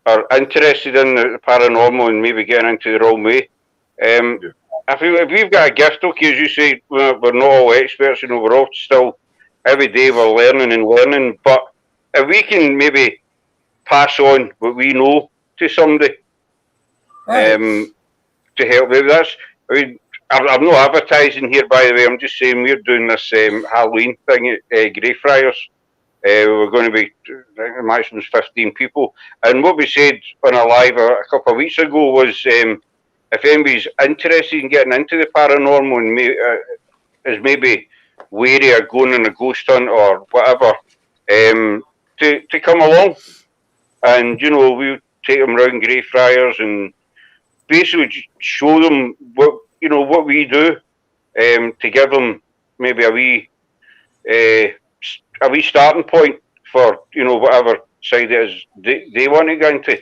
are interested in the paranormal and maybe getting into the wrong way. If we've got a gift, okay, as you say, we're not all experts, you know, we're all still, every day we're learning, but if we can maybe pass on what we know to somebody, Right. to help, maybe that's, I mean, I'm not advertising here, by the way, I'm just saying we're doing this Halloween thing at Greyfriars. We're going to be, the maximum is 15 people. And what we said on a live a couple of weeks ago was if anybody's interested in getting into the paranormal and is maybe wary of going on a ghost hunt or whatever, to come along. And, you know, we'll take them around Greyfriars and basically show them what, you know, what we do, to give them maybe a wee starting point for, you know, whatever side it is they want to go into.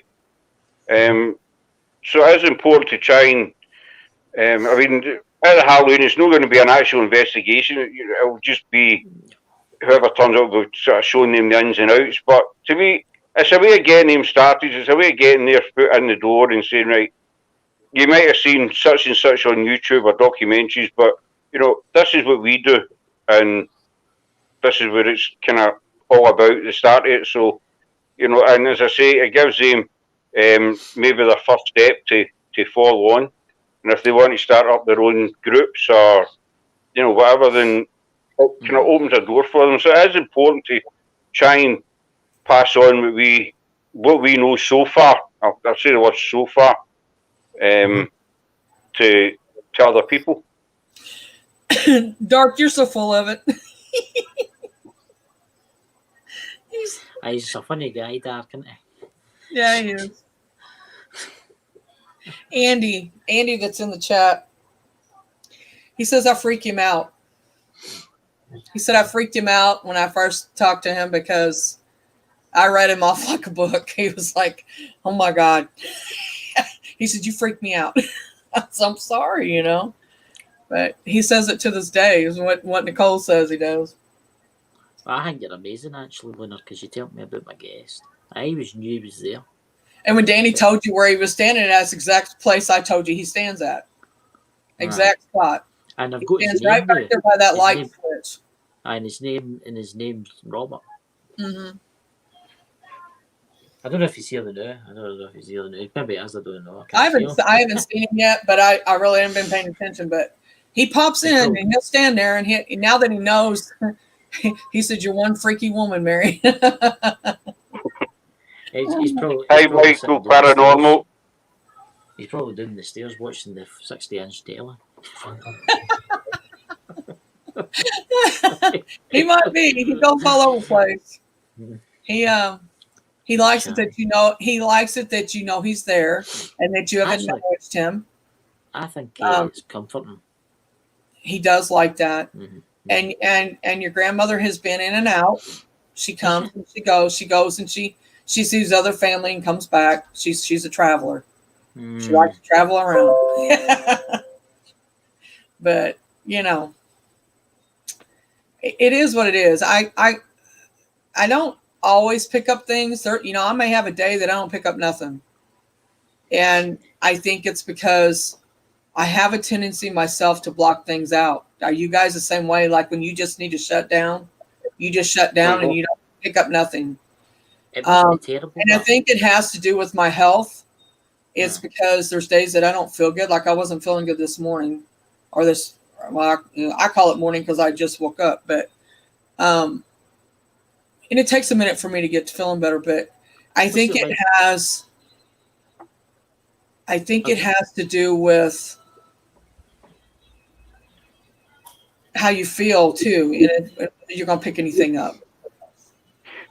So it is important to try and, I mean, at Halloween, it's not going to be an actual investigation. It'll just be whoever turns up with sort of showing them the ins and outs. But to me, it's a way of getting them started. It's a way of getting their foot in the door and saying, right, you might have seen such and such on YouTube or documentaries, but, you know, this is what we do. And this is where it's kind of all about, the start of it. So, you know, and as I say, it gives them maybe their first step to follow on. And if they want to start up their own groups or, you know, whatever, then it kind of opens a door for them. So it is important to try and pass on what we know so far. I'll say the word so far, to other people. Dark, you're so full of it. He's a funny guy, Dark, isn't he? Yeah, he is. Andy that's in the chat, he says I freak him out. He said I freaked him out when I first talked to him because I read him off like a book. He was like, oh my God. He said, you freaked me out. So I'm sorry, you know. But he says it to this day, is what Nicole says he does. I think you're amazing, actually, Lunar, because you told me about my guest. I knew he was there. And when Danny told you where he was standing, that's the exact place I told you he stands at. Exact spot. And I've got his name right back there by that light switch. And his name's Robert. Mm-hmm. I don't know if he's here now. I don't know if he's here now. Maybe he is, I don't know. I haven't seen him yet, but I really haven't been paying attention. But he pops in and he'll stand there, and now that he knows, he said, "You're one freaky woman, Mary." He's probably Michael Paranormal. He's probably down the stairs watching the 60-inch telly. He might be. He goes all over the place. He likes it that you know. He likes it that you know he's there and that you haven't acknowledged him. I think it's comforting. He does like that. Mm-hmm. And your grandmother has been in and out. She comes and she goes. She goes and she sees other family and comes back. She's a traveler. She likes to travel around. But you know, it is what it is. I don't always pick up things. You know, I may have a day that I don't pick up nothing. And I think it's because I have a tendency myself to block things out. Are you guys the same way? Like when you just need to shut down, you just shut down and you don't pick up nothing. It must be terrible. And I think it has to do with my health. It's because there's days that I don't feel good. Like I wasn't feeling good this morning or this, well, I call it morning because I just woke up, but, and it takes a minute for me to get to feeling better, but I think it has to do with how you feel too. And you're going to pick anything up.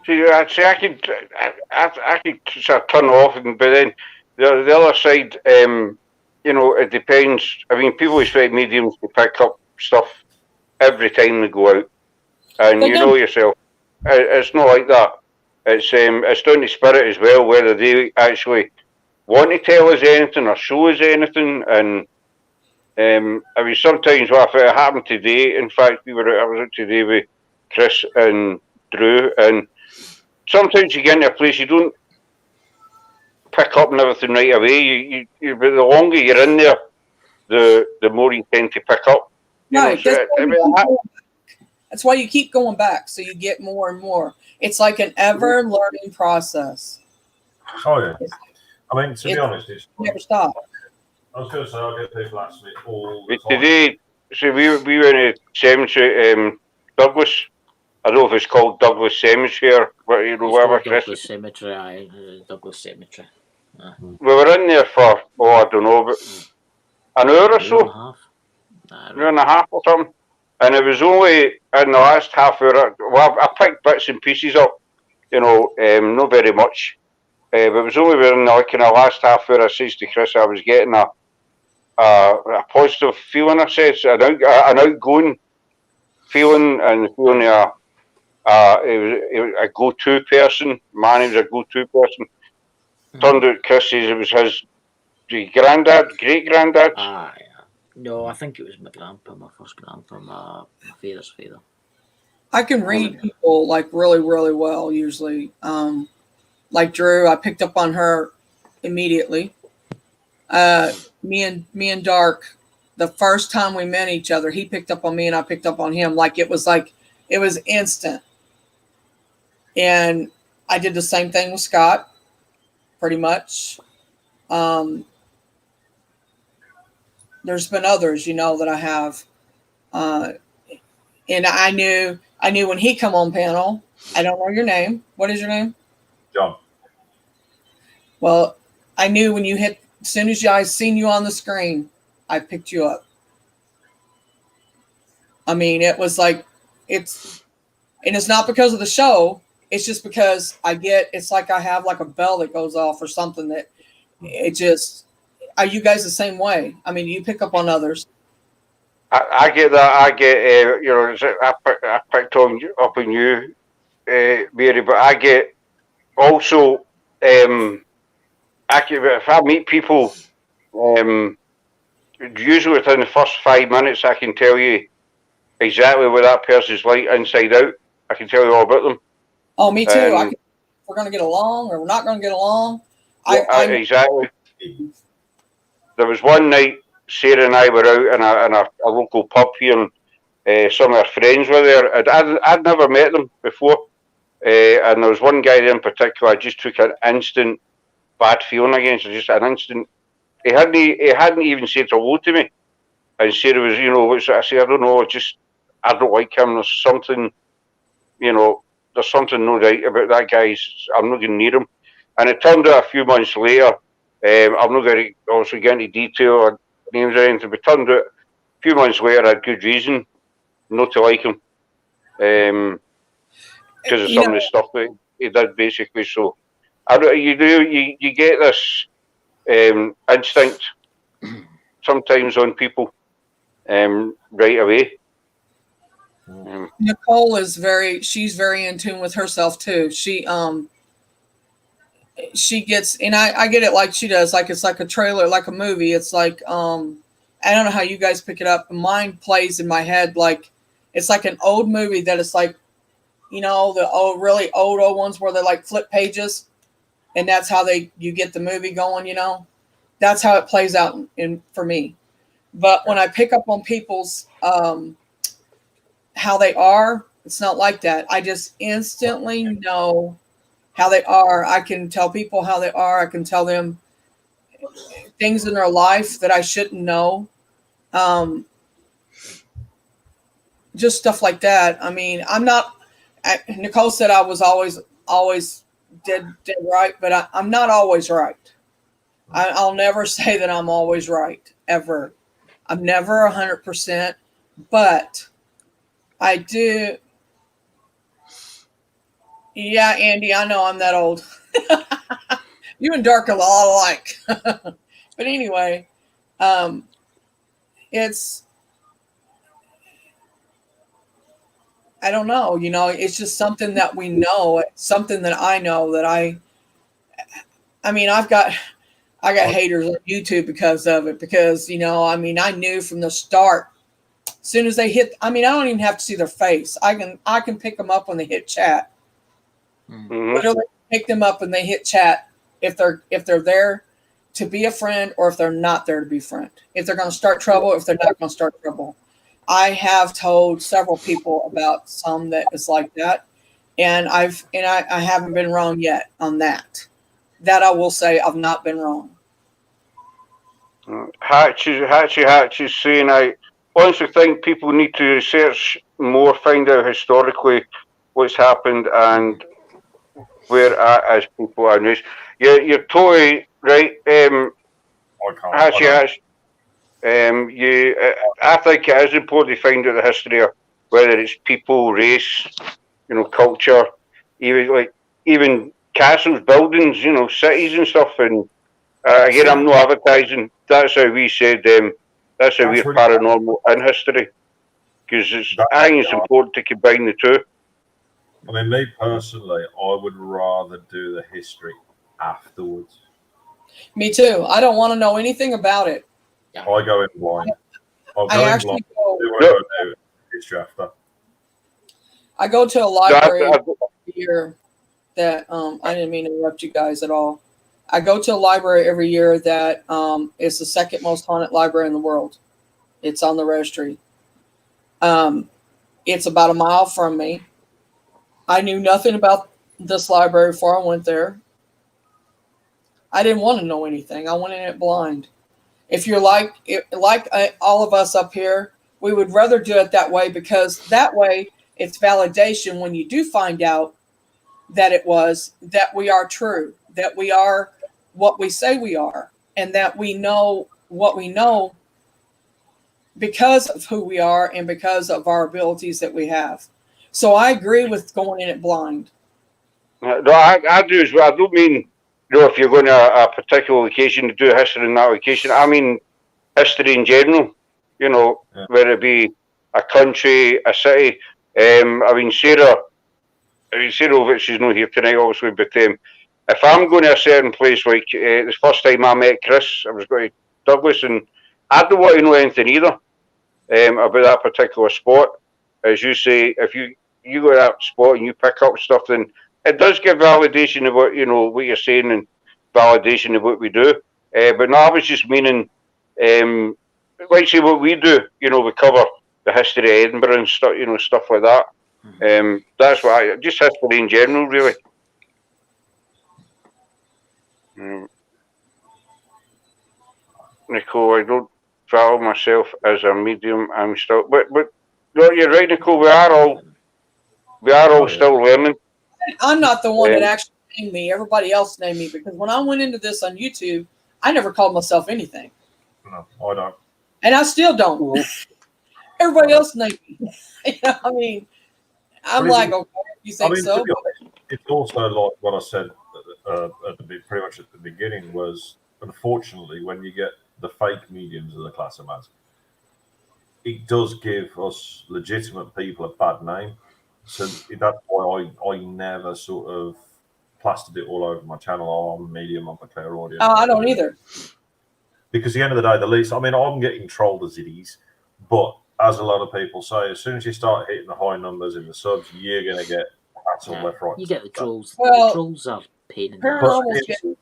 See, I could sort of turn off, but then the other side, you know, it depends. I mean, people expect mediums to pick up stuff every time they go out, and you know yourself. It's not like that. It's down to spirit as well, whether they actually want to tell us anything or show us anything. And I mean, sometimes if it happened today, in fact, I was out today with Chris and Drew, and sometimes you get into a place you don't pick up and everything right away. But the longer you're in there, the more you tend to pick up. Right. That's why you keep going back, so you get more and more. It's like an ever learning process. Oh yeah. I mean, to be honest, it's never stop. I was going to say I get people ask me all the time. Today, so we went to cemetery, Douglas. I don't know if it's called Douglas Cemetery or whatever. Douglas Cemetery, Douglas Cemetery. We were in there for I don't know, about an hour or so, an hour and a half or something. And it was only in the last half hour. Well, I picked bits and pieces up, not very much. But it was only in the last half hour I says to Chris I was getting a positive feeling. I said an outgoing feeling and feeling a go-to person. Man, he was a go-to person. Turned out Chris says it was his granddad, great granddad. Yeah. No, I think it was my grandpa, my first grandpa, my father's father. I can read people like really, really well usually. Like Drew, I picked up on her immediately. Me and Dark, the first time we met each other, he picked up on me and I picked up on him. It was instant. And I did the same thing with Scott, pretty much. There's been others, that I have. And I knew when he come on panel. I don't know your name. What is your name? John. Well, I knew when you hit, as soon as I seen you on the screen, I picked you up. I mean, it was like, and it's not because of the show. It's just because it's like I have like a bell that goes off or something that it just, are you guys the same way? I mean, you pick up on others. I get that. I get, I picked up on you, Mary, but I get also, if I meet people, usually within the first 5 minutes, I can tell you exactly what that person's like inside out. I can tell you all about them. Oh, me too. We're going to get along or we're not going to get along. Exactly. There was one night, Sarah and I were out in a local pub here, and some of our friends were there. I'd never met them before, and there was one guy there in particular. I just took an instant bad feeling against it. Just an instant. He hadn't even said hello to me, and Sarah was, I said, I don't know, I don't like him. There's something, there's something no right about that guy. I'm not going to near him. And it turned out a few months later. I'm not going to also get into detail or names or anything, but it turned out a few months later I had good reason not to like him because of some of the stuff that he did, basically. So you get this instinct sometimes on people right away. Nicole is she's very in tune with herself too. She gets, and I get it like she does, like it's like a trailer, like a movie. It's like, I don't know how you guys pick it up. Mine plays in my head like it's like an old movie that it's like, the really old ones where they like flip pages, and that's how you get the movie going. That's how it plays out for me. But when I pick up on people's how they are, it's not like that. I just instantly know how they are. I can tell people how they are. I can tell them things in their life that I shouldn't know. Just stuff like that. I mean, I'm not, Nicole said I was always dead right, but I'm not always right. I'll never say that I'm always right, ever. I'm never 100%, but I do. Yeah, Andy, I know I'm that old. You and Dark are a lot alike. But anyway, I don't know. You know, it's just something that we know. It's something that I know that I mean, I got haters on YouTube because of it. Because, you know, I mean, I knew from the start, as soon as they hit, I mean, I don't even have to see their face. I can pick them up when they hit chat. Mm-hmm. Literally pick them up when they hit chat if they're there to be a friend or if they're not there to be a friend. If they're going to start trouble, if they're not going to start trouble. I have told several people about some that is like that, and I haven't been wrong yet on that. That I will say I've not been wrong. Hatches saying, I honestly think people need to research more, find out historically what's happened and where at as people are news. You're totally right. Hatch. I think it is important to find out the history of whether it's people, race, you know, culture, even castles, buildings, you know, cities and stuff. And again, I'm not advertising. That's how we said. That's how we're paranormal in history, because I think it's important to combine the two. I mean, me personally, I would rather do the history afterwards. Me too. I don't want to know anything about it. I go in blind. I go to a library every year that I didn't mean to interrupt you guys at all. I go to a library every year that is the second most haunted library in the world. It's on the registry. It's about a mile from me. I knew nothing about this library before I went there. I didn't want to know anything. I went in it blind. If you're like all of us up here, we would rather do it that way, because that way it's validation when you do find out that we are true, that we are what we say we are, and that we know what we know because of who we are and because of our abilities that we have. So I agree with going in it blind. No, I do as well. I don't mean, you know, if you're going to a particular location to do a history in that location. I mean history in general, you know, whether it be a country, a city. I mean, Sarah Ovich is not here tonight, obviously, but if I'm going to a certain place, like the first time I met Chris, I was going to Douglas, and I don't want to know anything either about that particular spot. As you say, if you go to that spot and you pick up stuff, then it does give validation of what, you know, what you're saying, and validation of what we do. But no, I was just meaning, like say what we do, you know, we cover the history of Edinburgh and stuff, you know, stuff like that. That's what just history in general, really. Nicole, I don't value myself as a medium. I'm still, but no, you're right, Nicole. We are all still learning. I'm not the one that actually named me. Everybody else named me, because when I went into this on YouTube, I never called myself anything. No, I don't. And I still don't. Everybody else named me. You know, I mean, I'm like, okay, you think so? It's also like what I said pretty much at the beginning was, unfortunately, when you get the fake mediums of the class of mass, it does give us legitimate people a bad name. So that's why I never sort of plastered it all over my channel. Oh, I'm a medium, I'm a clairaudient. Oh, I don't either. Because at the end of the day, the least, I mean, I'm getting trolled as it is, but as a lot of people say, as soon as you start hitting the high numbers in the subs, you're going to get hassle left, right. You get the trolls. Well, the trolls are pain in the ass.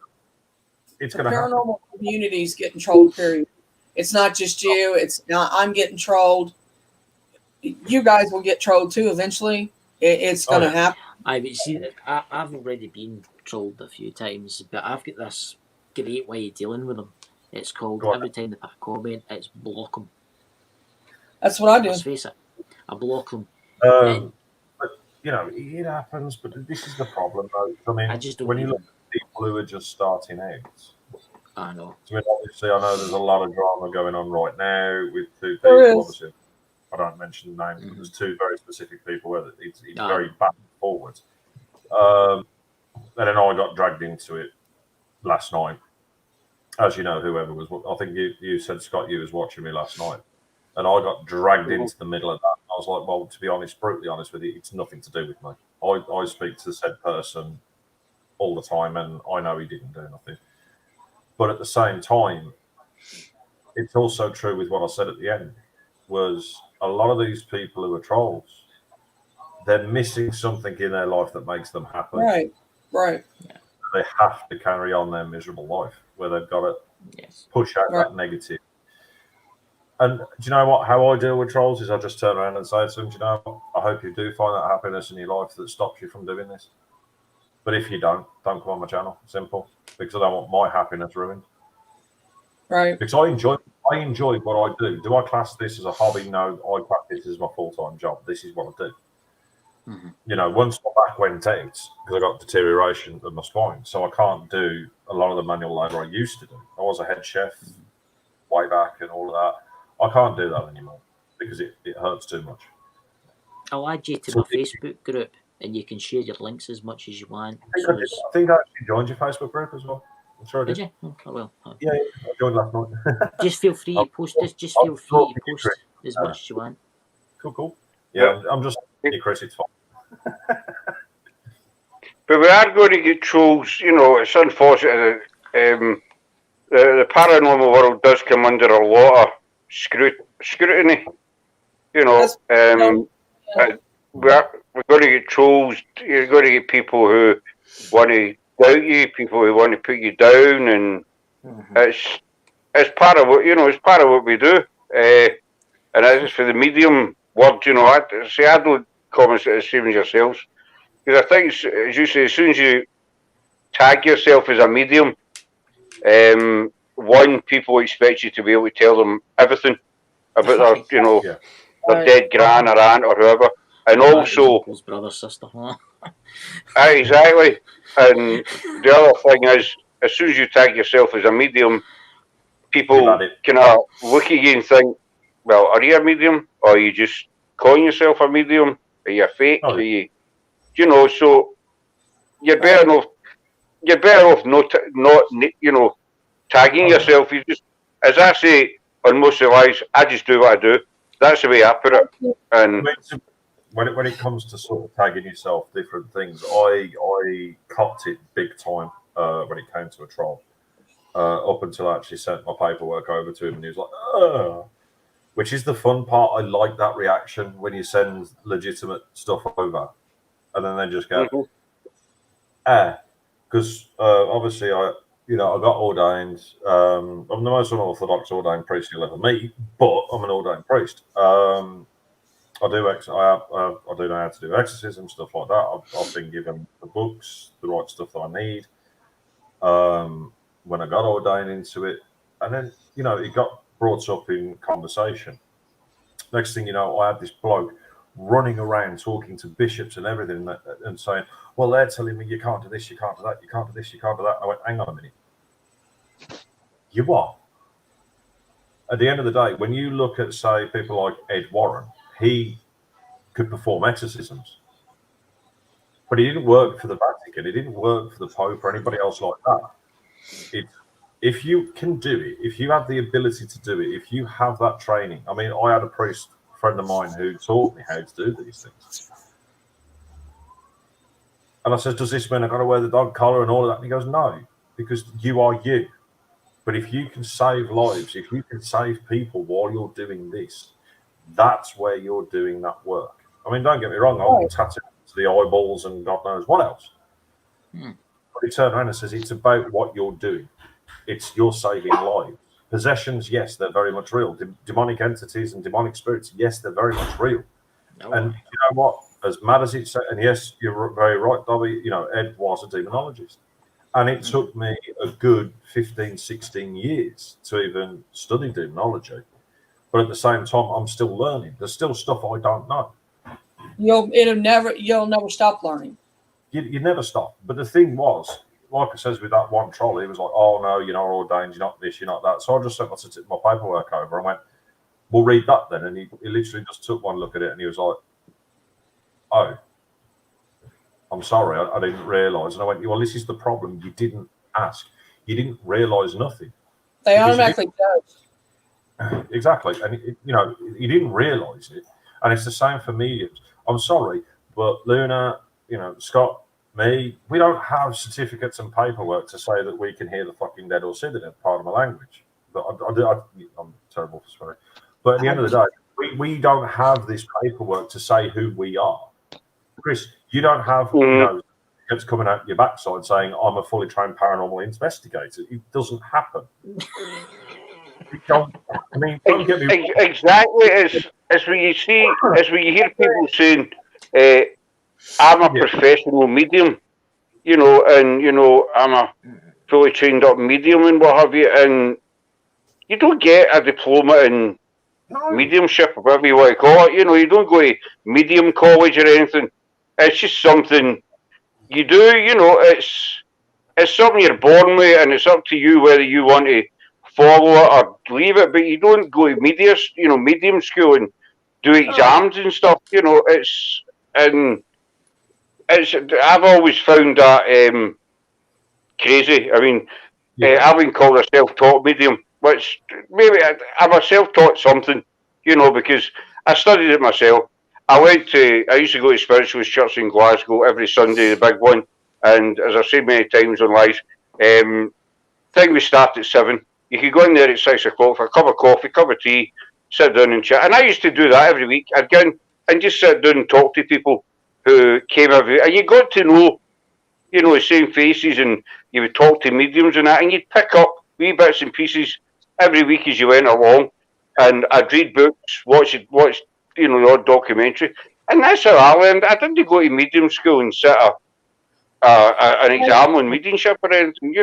It's the going to happen. paranormal community's getting trolled, period. It's not just you. It's not. I'm getting trolled. You guys will get trolled too eventually. It's going to happen. I've already been trolled a few times, but I've got this great way of dealing with them. It's called, every time they put a comment, it's block them. That's what I do. Let's face it, I block them. But, you know, it happens, but this is the problem, though. I mean, when you look at people who are just starting out, I know. I mean, obviously, I know there's a lot of drama going on right now with two people. Obviously, I don't mention the names, but there's two very specific people where it's very back and forwards. And then I got dragged into it last night. As you know, whoever was, I think you said, Scott, you was watching me last night, and I got dragged into the middle of that. I was like, well, to be honest, brutally honest with you, it's nothing to do with me. I speak to the said person all the time, and I know he didn't do nothing. But at the same time, it's also true with what I said at the end, was a lot of these people who are trolls, they're missing something in their life that makes them happy. Right. They have to carry on their miserable life where they've got to push out that negative. And do you know what? How I deal with trolls is I just turn around and say to them, do you know what? I hope you do find that happiness in your life that stops you from doing this. But if you don't come on my channel. Simple. Because I don't want my happiness ruined. Right. Because I enjoy what I do. Do I class this as a hobby? No, I class this as my full-time job. This is what I do. Mm-hmm. You know, once my back went out, because I got deterioration of my spine, so I can't do a lot of the manual labor I used to do. I was a head chef way back and all of that. I can't do that anymore because it hurts too much. I'll add you to my Facebook group, and you can share your links as much as you want. I think I actually joined your Facebook group as well. I'm sure I did. Did you? Oh, I will. Yeah, I joined last night. Just feel free to post this. Just feel free to post as much as you want. Cool. Yeah, I'm just Chris. It's fine. But we are going to get trolls. You know, it's unfortunate. The paranormal world does come under a lot of scrutiny. You know, we're going to get trolls. You're going to get people who want to doubt you, people who want to put you down, and it's part of what it's part of what we do. And as for the medium word, you know, I don't comment it the same as yourselves, because I think, as you say, as soon as you tag yourself as a medium, people expect you to be able to tell them everything about their, their dead gran or aunt or whoever, and also brother, sister. Exactly. And the other thing is, as soon as you tag yourself as a medium, people kind of look at you and think, well, are you a medium, or are you just calling yourself a medium? Are you a fake? Are you, so you're better off. You're better off not tagging yourself. You just, as I say on most of the lives, I just do what I do. That's the way I put it. And when it comes to sort of tagging yourself, different things, I copped it big time when it came to a troll. Up until I actually sent my paperwork over to him, and he was like, "Oh," which is the fun part. I like that reaction when you send legitimate stuff over, and then they just go, because obviously I got ordained. I'm the most unorthodox ordained priest you'll ever meet, but I'm an ordained priest. I do know how to do exorcism, stuff like that. I've been given the books, the right stuff that I need. When I got ordained into it, and then it got brought up in conversation. Next thing you know, I had this bloke running around talking to bishops and everything, and saying, "Well, they're telling me you can't do this, you can't do that, you can't do this, you can't do that." I went, "Hang on a minute. You what?" At the end of the day, when you look at, say, people like Ed Warren, he could perform exorcisms, but he didn't work for the Vatican. He didn't work for the Pope or anybody else like that. If you can do it, if you have the ability to do it, if you have that training. I mean, I had a priest friend of mine who taught me how to do these things. And I said, "Does this mean I've got to wear the dog collar and all of that?" And he goes, "No, because you are you. But if you can save lives, if you can save people while you're doing this, that's where you're doing that work." I mean, don't get me wrong, I'll be tattooed to the eyeballs and God knows what else. But he turned around and says, it's about what you're doing. You're saving lives. Possessions, yes, they're very much real. Demonic entities and demonic spirits, yes, they're very much real. And you know what? As mad as it's, and yes, you're very right, Dobby, Ed was a demonologist. And it took me a good 15, 16 years to even study demonology. But at the same time, I'm still learning. There's still stuff I don't know. You'll never stop learning. You never stop. But the thing was, like I says, with that one troll, he was like, "Oh no, you're not ordained, you're not this, you're not that." So I just sent my paperwork over and went, "We'll read that then." And he literally just took one look at it and he was like, "Oh, I'm sorry, I didn't realise." And I went, "Well, this is the problem. You didn't ask. You didn't realise nothing." They automatically judge. Exactly. And, you didn't realise it. And it's the same for mediums. I'm sorry, but Luna, Scott, me, we don't have certificates and paperwork to say that we can hear the fucking dead or see the dead, part of my language. But I'm terrible for swearing. But at the end of the day, we don't have this paperwork to say who we are. Chris, you don't have it's coming out your backside saying I'm a fully trained paranormal investigator. It doesn't happen. Don't get me exactly. It's when you see, it's when you hear people saying, "I'm a professional medium," and I'm a fully trained up medium and what have you, and you don't get a diploma in mediumship, or whatever you want to call it. You don't go to medium college or anything. It's just something you do. It's something you're born with, and it's up to you whether you want to follow it or leave it. But you don't go to medium school and do exams and stuff. I've always found that crazy. I mean, I've been called a self-taught medium, which maybe I'm a self-taught something, because I studied it myself. I used to go to Spiritualist Church in Glasgow every Sunday, the big one, and as I've said many times on live, thing we start at 7. You could go in there at 6 o'clock for a cup of coffee, cup of tea, sit down and chat. And I used to do that every week. I'd go in and just sit down and talk to people who came every week. And you got to know, the same faces, and you would talk to mediums and that, and you'd pick up wee bits and pieces every week as you went along. And I'd read books, watch the odd documentary. And that's how I learned. I didn't go to medium school and sit an exam on mediumship or anything,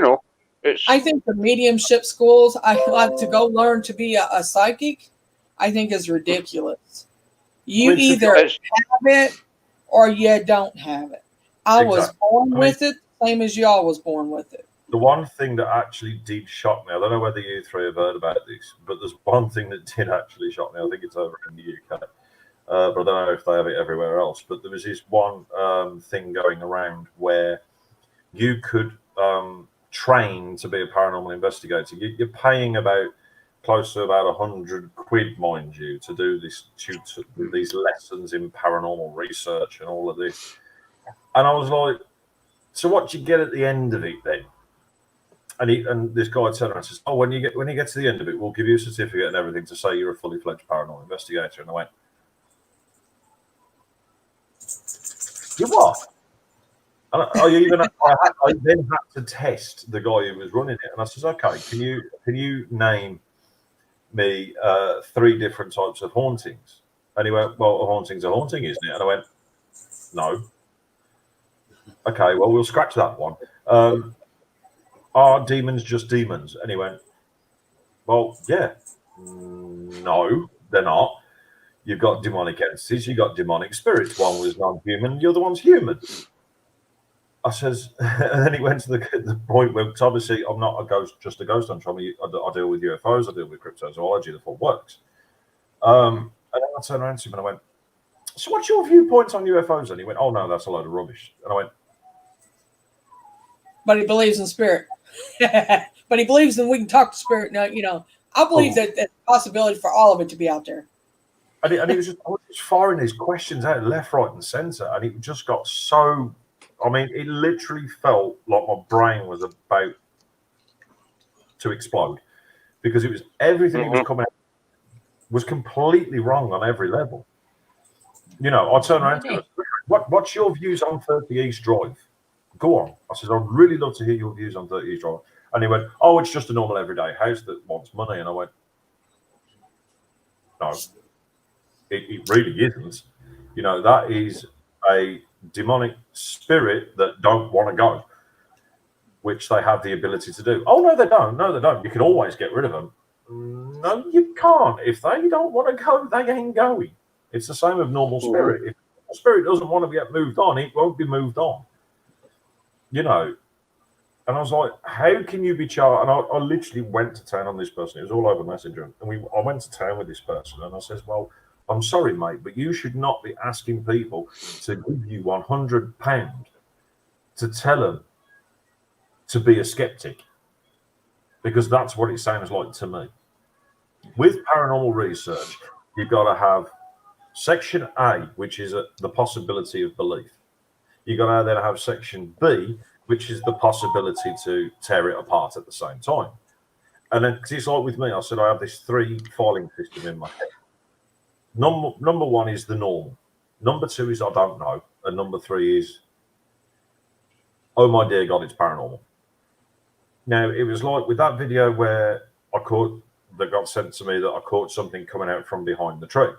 I think the mediumship schools, I like to go learn to be a psychic, I think is ridiculous. You either have it or you don't have it. I was born with it, same as y'all was born with it. The one thing that actually did shock me, I don't know whether you three have heard about this, but there's one thing that did actually shock me. I think it's over in the UK, but I don't know if they have it everywhere else. But there was this one thing going around where you could train to be a paranormal investigator. You're paying close to about £100, mind you, to do these lessons in paranormal research and all of this. And I was like, so what do you get at the end of it then? And this guy turned around and says, when you get to the end of it, we'll give you a certificate and everything to say you're a fully fledged paranormal investigator. And I went, you what? And I then had to test the guy who was running it, and I says, okay, can you name me 3 different types of hauntings? And he went, well, a haunting's a haunting, isn't it? And I went, no. Okay, well, we'll scratch that one. Are demons just demons? And he went, well, yeah. No, they're not. You've got demonic entities, you've got demonic spirits. One was non-human, the other one's human. I says, and then he went to the point where, because obviously I'm not just a ghost hunter. I deal with UFOs, I deal with cryptozoology, the full works. And then I turned around to him and I went, so what's your viewpoint on UFOs? And he went, oh no, that's a load of rubbish. And I went, but he believes in spirit. But he believes in we can talk to spirit. Now, I believe that there's a possibility for all of it to be out there. And he was just firing these questions out left, right, and centre, and it just got so. I mean, it literally felt like my brain was about to explode, because it was everything that was coming out was completely wrong on every level. I turned around to him, what's your views on 30 East Drive? Go on. I said, I'd really love to hear your views on 30 East Drive. And he went, oh, it's just a normal everyday house that wants money. And I went, no, it really isn't. That is a demonic spirit that don't want to go, which they have the ability to do. Oh, no, they don't. No, they don't. You can always get rid of them. No, you can't. If they don't want to go, they ain't going. It's the same with normal spirit. If the spirit doesn't want to get moved on, it won't be moved on. And I was like, how can you be charged? And I literally went to town on this person. It was all over Messenger. And I went to town with this person, and I says, well, I'm sorry, mate, but you should not be asking people to give you £100 to tell them to be a skeptic, because that's what it sounds like to me. With paranormal research, you've got to have Section A, which is the possibility of belief. You got to then have section B, which is the possibility to tear it apart at the same time. And then, because it's like with me, I said I have this 3 filing system in my head. Number 1 is the normal. Number 2 is I don't know. And number 3 is, oh my dear God, it's paranormal. Now, it was like with that video where that got sent to me that I caught something coming out from behind the tree.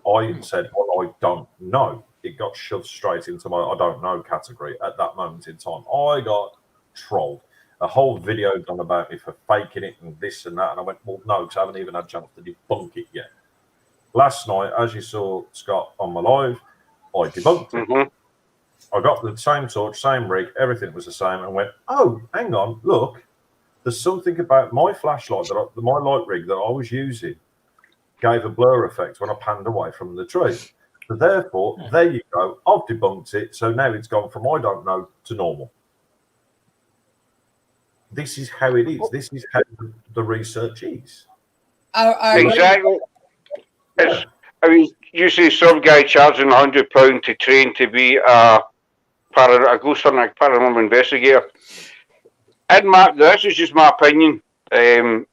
I said, well, I don't know. It got shoved straight into my I don't know category at that moment in time. I got trolled. A whole video done about me for faking it and this and that. And I went, well, no, because I haven't even had a chance to debunk it yet. Last night, as you saw, Scott, on my live, I debunked it. I got the same torch, same rig, everything was the same, and went, oh, hang on, look, there's something about my flashlight, my light rig that I was using gave a blur effect when I panned away from the tree. So therefore, there you go, I've debunked it, so now it's gone from I don't know to normal. This is how it is. This is how the research is. Exactly. I mean, you see some guy charging £100 to train to be a ghost hunter, paranormal investigator. And this is just my opinion. The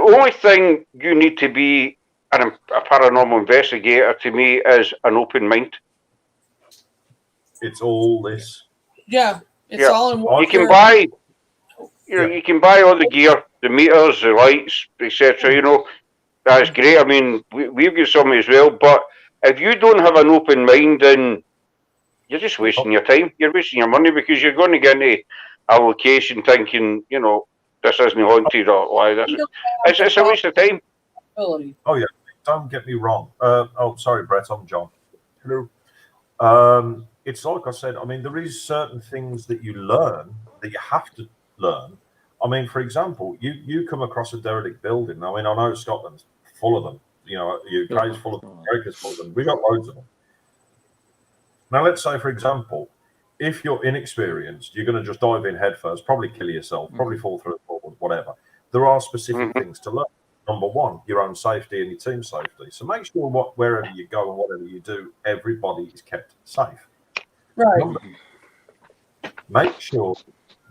only thing you need to be a paranormal investigator, to me, is an open mind. It's all this. Yeah, it's all in one. You can buy, you can buy all the gear, the meters, the lights, etc. You know, that's great. I mean, we've got some as well. But if you don't have an open mind, then you're just wasting your time. You're wasting your money because you're going to get into a location thinking, you know, this isn't haunted or why this. It's a waste of time. Oh yeah, don't get me wrong. Sorry, Brett, I'm John. Hello. It's like I said. I mean, there is certain things that you learn that you have to learn. I mean, for example, you come across a derelict building. I mean, I know Scotland's full of them. You know, UK is full of them. America's full of them. We got loads of them. Now, let's say, for example, if you're inexperienced, you're going to just dive in headfirst, probably kill yourself, probably fall through a wall, whatever. There are specific things to learn. Number 1, your own safety and your team safety. So make sure wherever you go and whatever you do, everybody is kept safe. Right. Make sure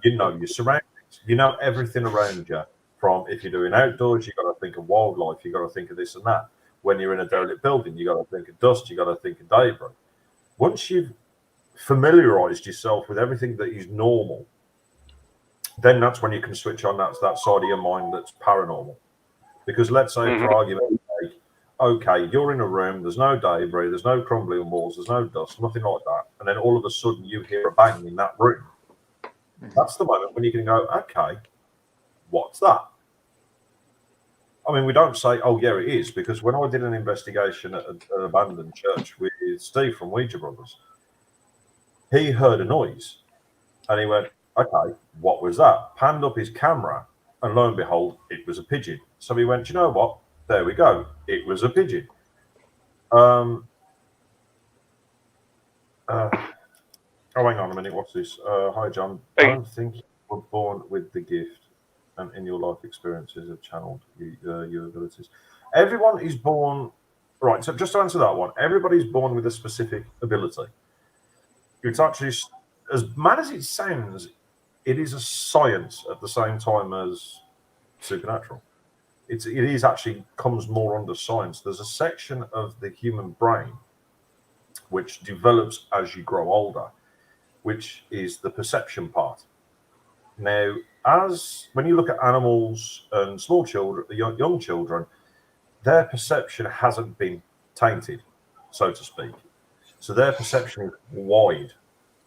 you know your surroundings. You know everything around you. From if you're doing outdoors, you've got to think of wildlife. You've got to think of this and that. When you're in a derelict building, you've got to think of dust. You've got to think of debris. Once you've familiarized yourself with everything that is normal, then that's when you can switch on that side of your mind that's paranormal. Because let's say, for argument's sake, okay, you're in a room, there's no debris, there's no crumbling walls, there's no dust, nothing like that, and then all of a sudden you hear a bang in that room. That's the moment when you can go, okay, what's that? I mean, we don't say, oh, yeah, it is, because when I did an investigation at an abandoned church with Steve from Ouija Brothers, he heard a noise and he went, okay, what was that? Panned up his camera and lo and behold, it was a pigeon. So he went, you know what? There we go. It was a pigeon. Oh, hang on a minute. What's this? Hi, John. I don't think you were born with the gift and in your life experiences have channeled your abilities. Everyone is born... Right, so just to answer that one, everybody's born with a specific ability. It's actually, as mad as it sounds, it is a science at the same time as supernatural. It is actually comes more under science. There's a section of the human brain which develops as you grow older, which is the perception part. Now, when you look at animals and small children, young children, their perception hasn't been tainted, so to speak. So their perception is wide.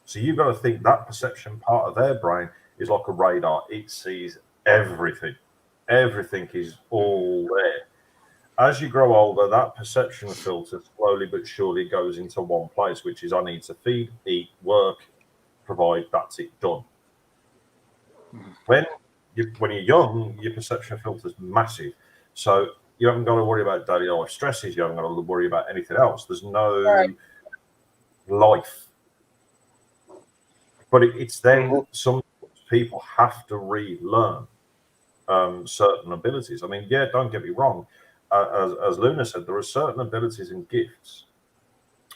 So you've got to think that perception part of their brain is like a radar. It sees everything. Everything is all there. As you grow older, that perception filter slowly but surely goes into one place, which is I need to feed, eat, work, provide, that's it, done. When you're young, your perception filter is massive. So you haven't got to worry about daily life stresses. You haven't got to worry about anything else. There's no life. But it's then some people have to relearn certain abilities. I mean, yeah, don't get me wrong. as Luna said, there are certain abilities and gifts.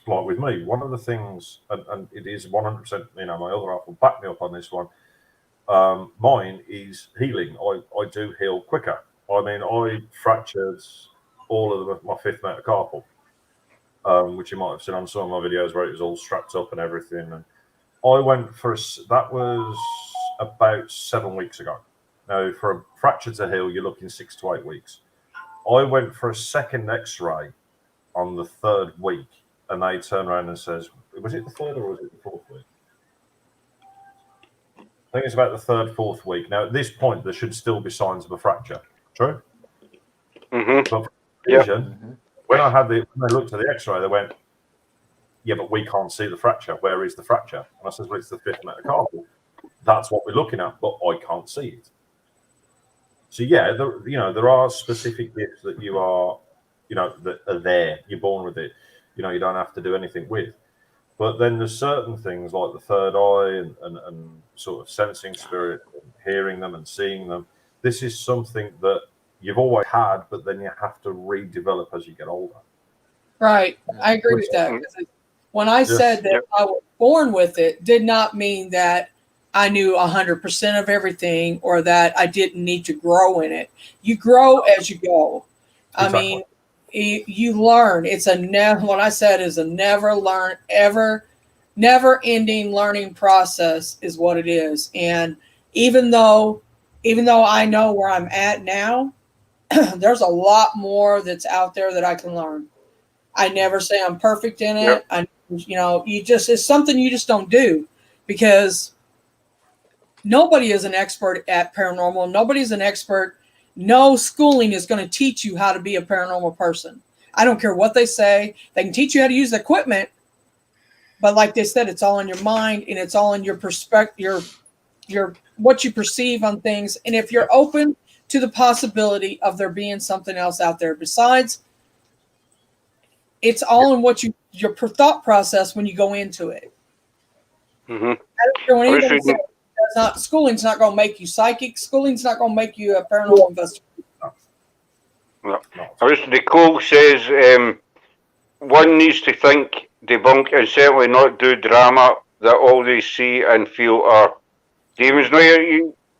Like with me, one of the things, and it is 100%, my other half will back me up on this one. Mine is healing. I do heal quicker. I mean, I fractured all of my fifth metacarpal, which you might have seen on some of my videos where it was all strapped up and everything. And I went for that was about 7 weeks ago. Now, for a fracture to heal, you're looking 6 to 8 weeks. I went for a second X-ray on the 3rd week, and they turned around and says, "Was it the 3rd or was it the 4th week?" I think it's about the 3rd, 4th week. Now, at this point, there should still be signs of a fracture. True. Mm-hmm. But when I looked at the X-ray, they went, "Yeah, but we can't see the fracture. Where is the fracture?" And I said, "Well, it's the fifth metacarpal. That's what we're looking at, but I can't see it." So yeah, there are specific gifts that you are, that are there. You're born with it. You don't have to do anything with. But then there's certain things like the third eye and sort of sensing spirit, and hearing them and seeing them. This is something that you've always had, but then you have to redevelop as you get older. Right. I agree with that. When I said that I was born with it, did not mean that I knew 100% of everything or that I didn't need to grow in it. You grow as you go. Exactly. I mean, you learn. It's what I said is a never ending learning process is what it is. And even though I know where I'm at now, there's a lot more that's out there that I can learn. I never say I'm perfect in it. Yep. It's something you just don't do because nobody is an expert at paranormal. Nobody's an expert. No schooling is going to teach you how to be a paranormal person. I don't care what they say. They can teach you how to use the equipment, but like they said, it's all in your mind and it's all in your perspective, your what you perceive on things. And if you're open to the possibility of there being something else out there besides, it's all in what your thought process when you go into it. Mm-hmm. I don't care what anybody says. Schooling's not going to make you psychic. Schooling's not going to make you a paranormal investigator. No. Nicole says one needs to think, debunk, and certainly not do drama that all they see and feel are demons. No,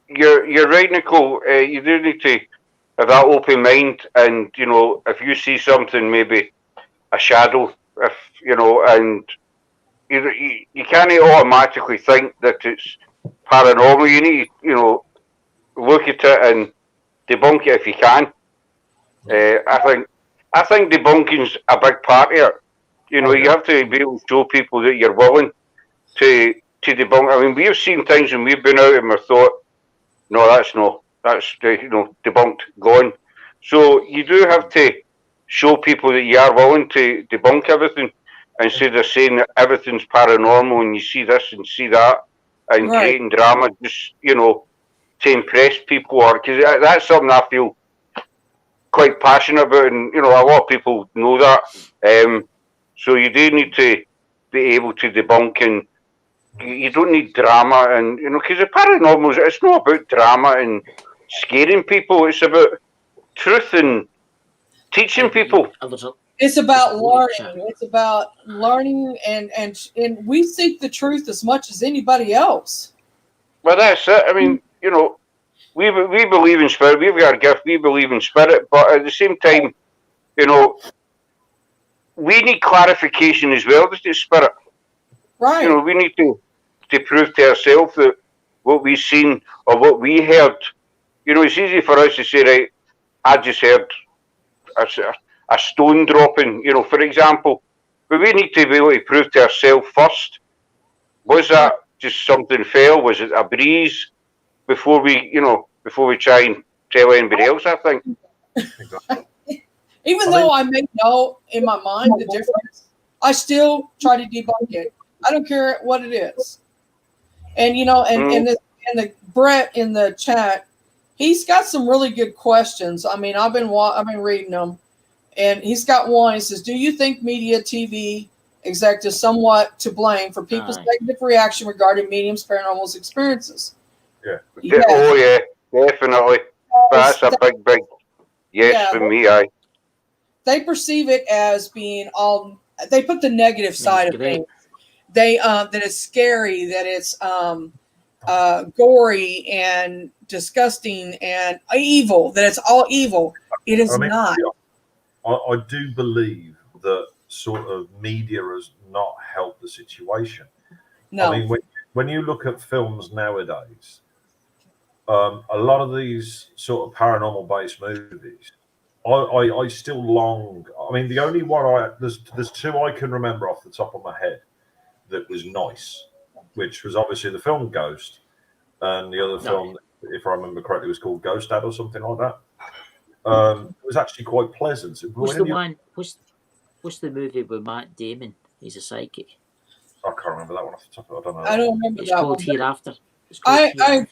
you're right, Nicole. You do need to have that open mind, and if you see something, maybe a shadow, and you can't automatically think that it's paranormal. You need to, look at it and debunk it if you can. I think debunking's a big part of it. You have to be able to show people that you're willing to debunk. I mean, we've seen things when we've been out and we've thought, no, that's debunked, gone. So you do have to show people that you are willing to debunk everything instead of saying that everything's paranormal and you see this and see that and creating drama just, to impress people, or because that's something I feel quite passionate about, and a lot of people know that. So you do need to be able to debunk, and you don't need drama, and because the paranormal, it's not about drama and scaring people. It's about truth and teaching people. It's about learning. It's about learning, and we seek the truth as much as anybody else. Well, that's it. I mean, we believe in spirit. We've got a gift. We believe in spirit, but at the same time, we need clarification as well. This is spirit, right? We need to prove to ourselves that what we've seen or what we heard. It's easy for us to say, right, I just heard a stone dropping, for example, but we need to be able to prove to ourselves first. Was that just something fell? Was it a breeze? Before we try and tell anybody else, I think. Even though I may know in my mind the difference, I still try to debunk it. I don't care what it is. And and the Brett in the chat, he's got some really good questions. I mean, I've been reading them, and he's got one. He says, "Do you think media, TV executives somewhat to blame for people's negative reaction regarding mediums' paranormal experiences?" Yeah. Oh yeah, definitely. That's a big yes for me. they perceive it as being all. They put the negative side of great. things. They that it's scary, that it's gory and disgusting and evil. That it's all evil. It is not. I do believe that sort of media has not helped the situation. No. I mean, when you look at films nowadays, a lot of these sort of paranormal based movies, I still long. I mean, the only one there's two I can remember off the top of my head that was nice, which was obviously the film Ghost, and the other film, if I remember correctly, was called Ghost Dad or something like that. It was actually quite pleasant. What's the one? What's the movie with Matt Damon? He's a psychic. I can't remember that one off the top of it. I don't know. I don't remember It's that called one. Hereafter. I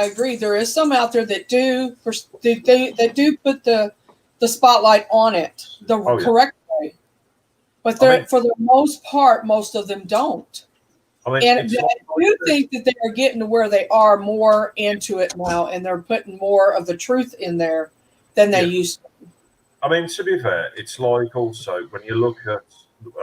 agree. There is some out there that do they do put the spotlight on it the correct way, but for the most part, most of them don't. I do think that they are getting to where they are more into it now, and they're putting more of the truth in there than they used to. I mean, to be fair, it's like also when you look at,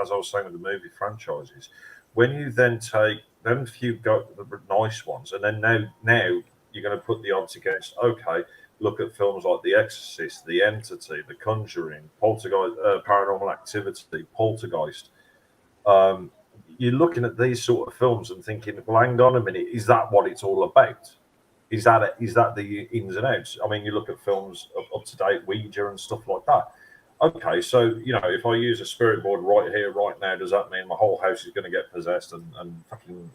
as I was saying with the movie franchises, when you then take them few the nice ones, and then now you're going to put the odds against, okay, look at films like The Exorcist, The Entity, The Conjuring, Poltergeist, Paranormal Activity, Poltergeist. You're looking at these sort of films and thinking, well, hang on a minute, is that what it's all about? Is that the ins and outs? I mean, you look at films up to date, Ouija and stuff like that. Okay, so if I use a spirit board right here, right now, does that mean my whole house is going to get possessed and fucking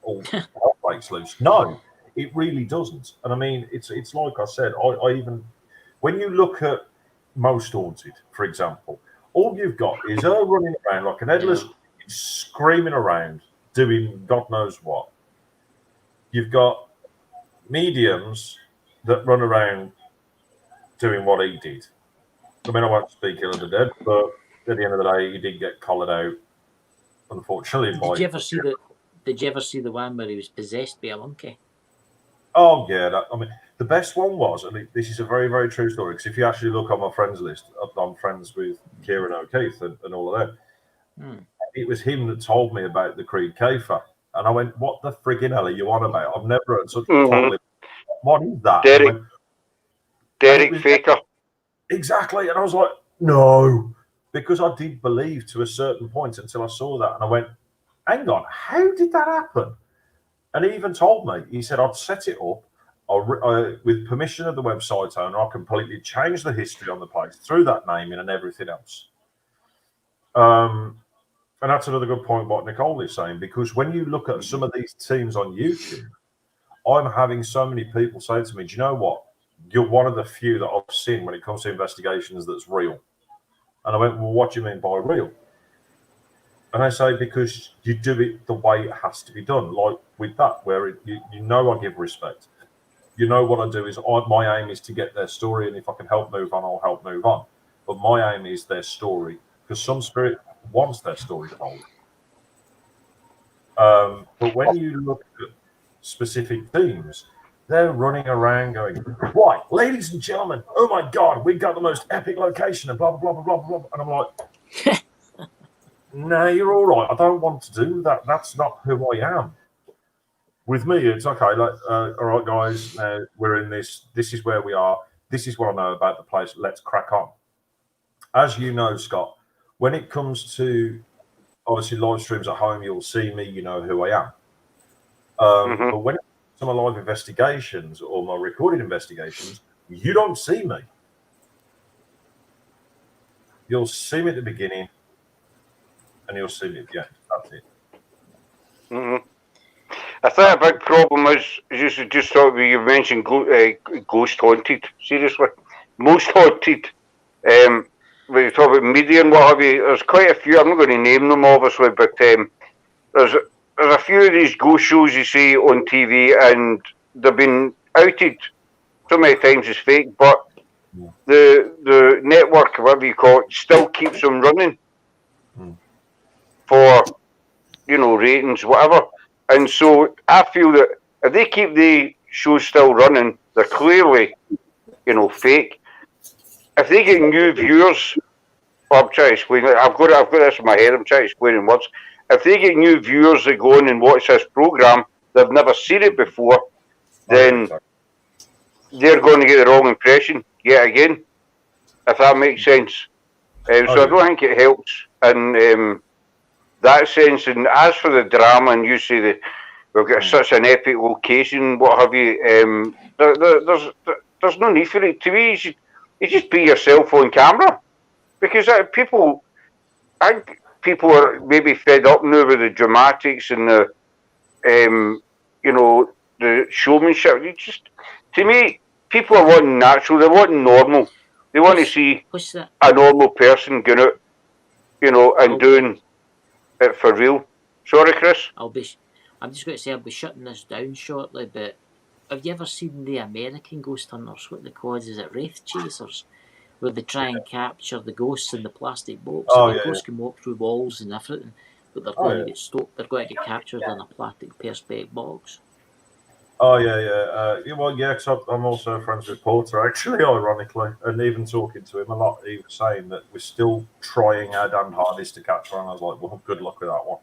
all hell breaks loose? No, it really doesn't. And I mean, it's like I said, I even when you look at Most Haunted, for example, all you've got is her running around like an headless, screaming around, doing God knows what. You've got mediums that run around doing what he did. I mean, I won't speak ill of the dead, but at the end of the day, he did get collared out, unfortunately. Did you ever see the one where he was possessed by a monkey? Oh yeah, I mean, the best one was, and this is a very, very true story, because if you actually look on my friends list, I'm friends with Kieran O'Keefe and all of them. It was him that told me about the Creed Kafer, and I went, "What the friggin' hell are you on about? I've never heard such totally. What is that?" Derek Faker. Exactly, and I was like, "No," because I did believe to a certain point until I saw that, and I went, "Hang on, how did that happen?" And he even told me, he said, "I'd set it up with permission of the website owner. I completely changed the history on the place through that naming and everything else." And that's another good point what Nicole is saying, because when you look at some of these teams on YouTube, I'm having so many people say to me, "Do you know what? You're one of the few that I've seen when it comes to investigations that's real." And I went, "Well, what do you mean by real?" And I say, "Because you do it the way it has to be done, like with that, where I give respect. What I do is my aim is to get their story, and if I can help move on, I'll help move on. But my aim is their story, because some spirit wants their story told. But when you look at specific themes, they're running around going, "Right, ladies and gentlemen, oh my God, we got the most epic location," and blah, blah, blah, blah, blah. And I'm like, "No, you're all right. I don't want to do that. That's not who I am." With me, it's okay. Like, all right, guys, we're in this. This is where we are. This is what I know about the place. Let's crack on. As you know, Scott, when it comes to obviously live streams at home, you'll see me. You know who I am. But when it comes to my live investigations or my recorded investigations, you don't see me. You'll see me at the beginning, and you'll see me at the end. That's it. I think a big problem is just thought you mentioned Ghost Haunted. Seriously, Most Haunted. When you talk about media and what have you, there's quite a few. I'm not going to name them obviously, but there's a few of these ghost shows you see on TV, and they've been outed so many times as fake, but the network, whatever you call it, still keeps them running for ratings, whatever. And so I feel that if they keep the shows still running, they're clearly, fake. If they get new viewers I'm trying to explain it. I've got this in my head. I'm trying to explain in words. If they get new viewers that go in and watch this program, they've never seen it before, then they're going to get the wrong impression yet again. If that makes sense. So I don't think it helps in that sense. And as for the drama, and you say that we've got such an epic location, what have you? There's no need for it. To me, you just be yourself on camera, because people are maybe fed up now with the dramatics and the the showmanship. To me, people are wanting natural. They want normal. They want to see a normal person going out, and doing it for real. Sorry, Chris. I'm just going to say I'll be shutting this down shortly, but have you ever seen the American ghost hunters? What they call it? Is it wraith chasers? Where they try and capture the ghosts in the plastic box. The ghosts can walk through walls and everything, but they're going to get stopped. They're going to get captured in a plastic perspex box. Oh yeah. Well, yeah. Because I'm also friends with Porter, actually, ironically, and even talking to him a lot, he was saying that we're still trying our damn hardest to capture one. I was like, well, good luck with that one.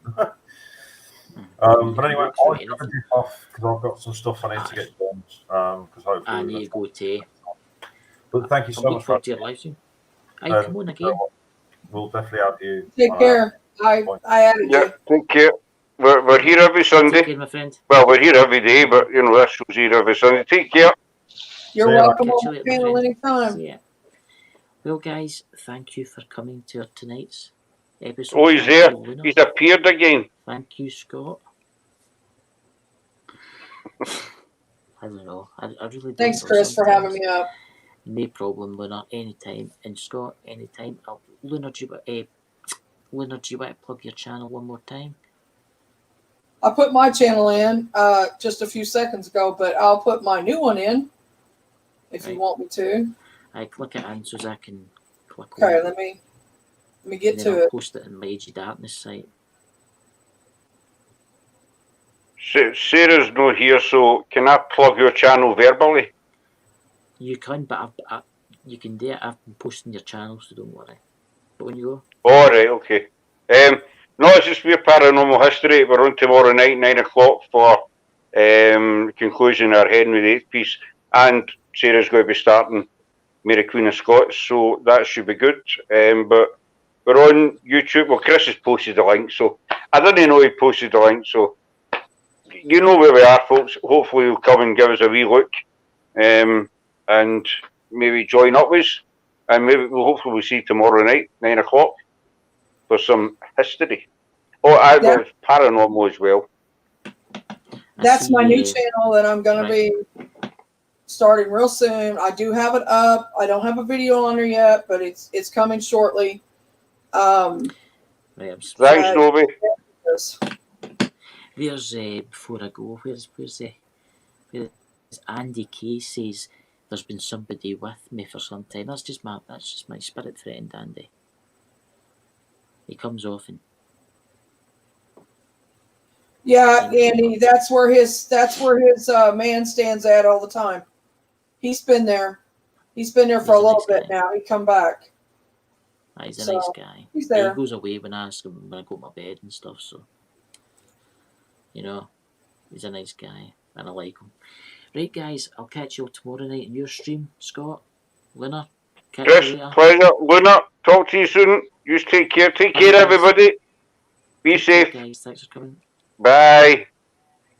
But anyway, I'll cut you off because I've got some stuff I need to get done. Because hopefully I need to go to. But thank you so much for your live stream. Hey, come on again. We'll definitely have you. Take care. I added you. Take care. We're here every Sunday. Take care, my friend. Well, we're here every day, but this show's here every Sunday. Take care. You're welcome on the channel anytime. Yeah. Well, guys, thank you for coming to tonight's episode. Oh, he's there. He's appeared again. Thank you, Scott. I don't know. I really don't. Thanks, Chris, for having me up. No problem, Luna. Anytime. And Scott, anytime. Luna, do you want to plug your channel one more time? I put my channel in just a few seconds ago, but I'll put my new one in if you want me to. I click it in so I can click on it. Okay, let me get and to I'll it. Post it in my Age of Darkness site. Sarah's not here, so can I plug your channel verbally? You can, but you can do it. I've been posting your channel, so don't worry. But when you go. All right, okay. No, it's just We're Paranormal History. We're on tomorrow night, 9 o'clock, for conclusion of our Henry VIII piece. And Sarah's going to be starting Mary Queen of Scots, so that should be good. But we're on YouTube. Well, Chris has posted the link, so I didn't know he posted the link, so you know where we are, folks. Hopefully you'll come and give us a wee look. And maybe join up with us, and hopefully we'll see you tomorrow night, 9 o'clock, for some history. Oh, I was paranormal as well. That's my new channel that I'm going to be starting real soon. I do have it up. I don't have a video on there yet, but it's coming shortly. Thanks, Noby. There's before I go, where's Andy Kay says there's been somebody with me for some time. That's just my spirit friend, Andy. He comes often. Yeah, Andy, that's where his man stands at all the time. He's been there. He's been there for a little bit now. He come back. He's a nice guy. He's there. He goes away when I ask him when I go to my bed and stuff. So, he's a nice guy and I like him. Right, guys, I'll catch you all tomorrow night in your stream, Scott, Luna. Chris, pleasure. Luna, talk to you soon. You take care. Take care, everybody. Be safe. Guys, thanks for coming. Bye.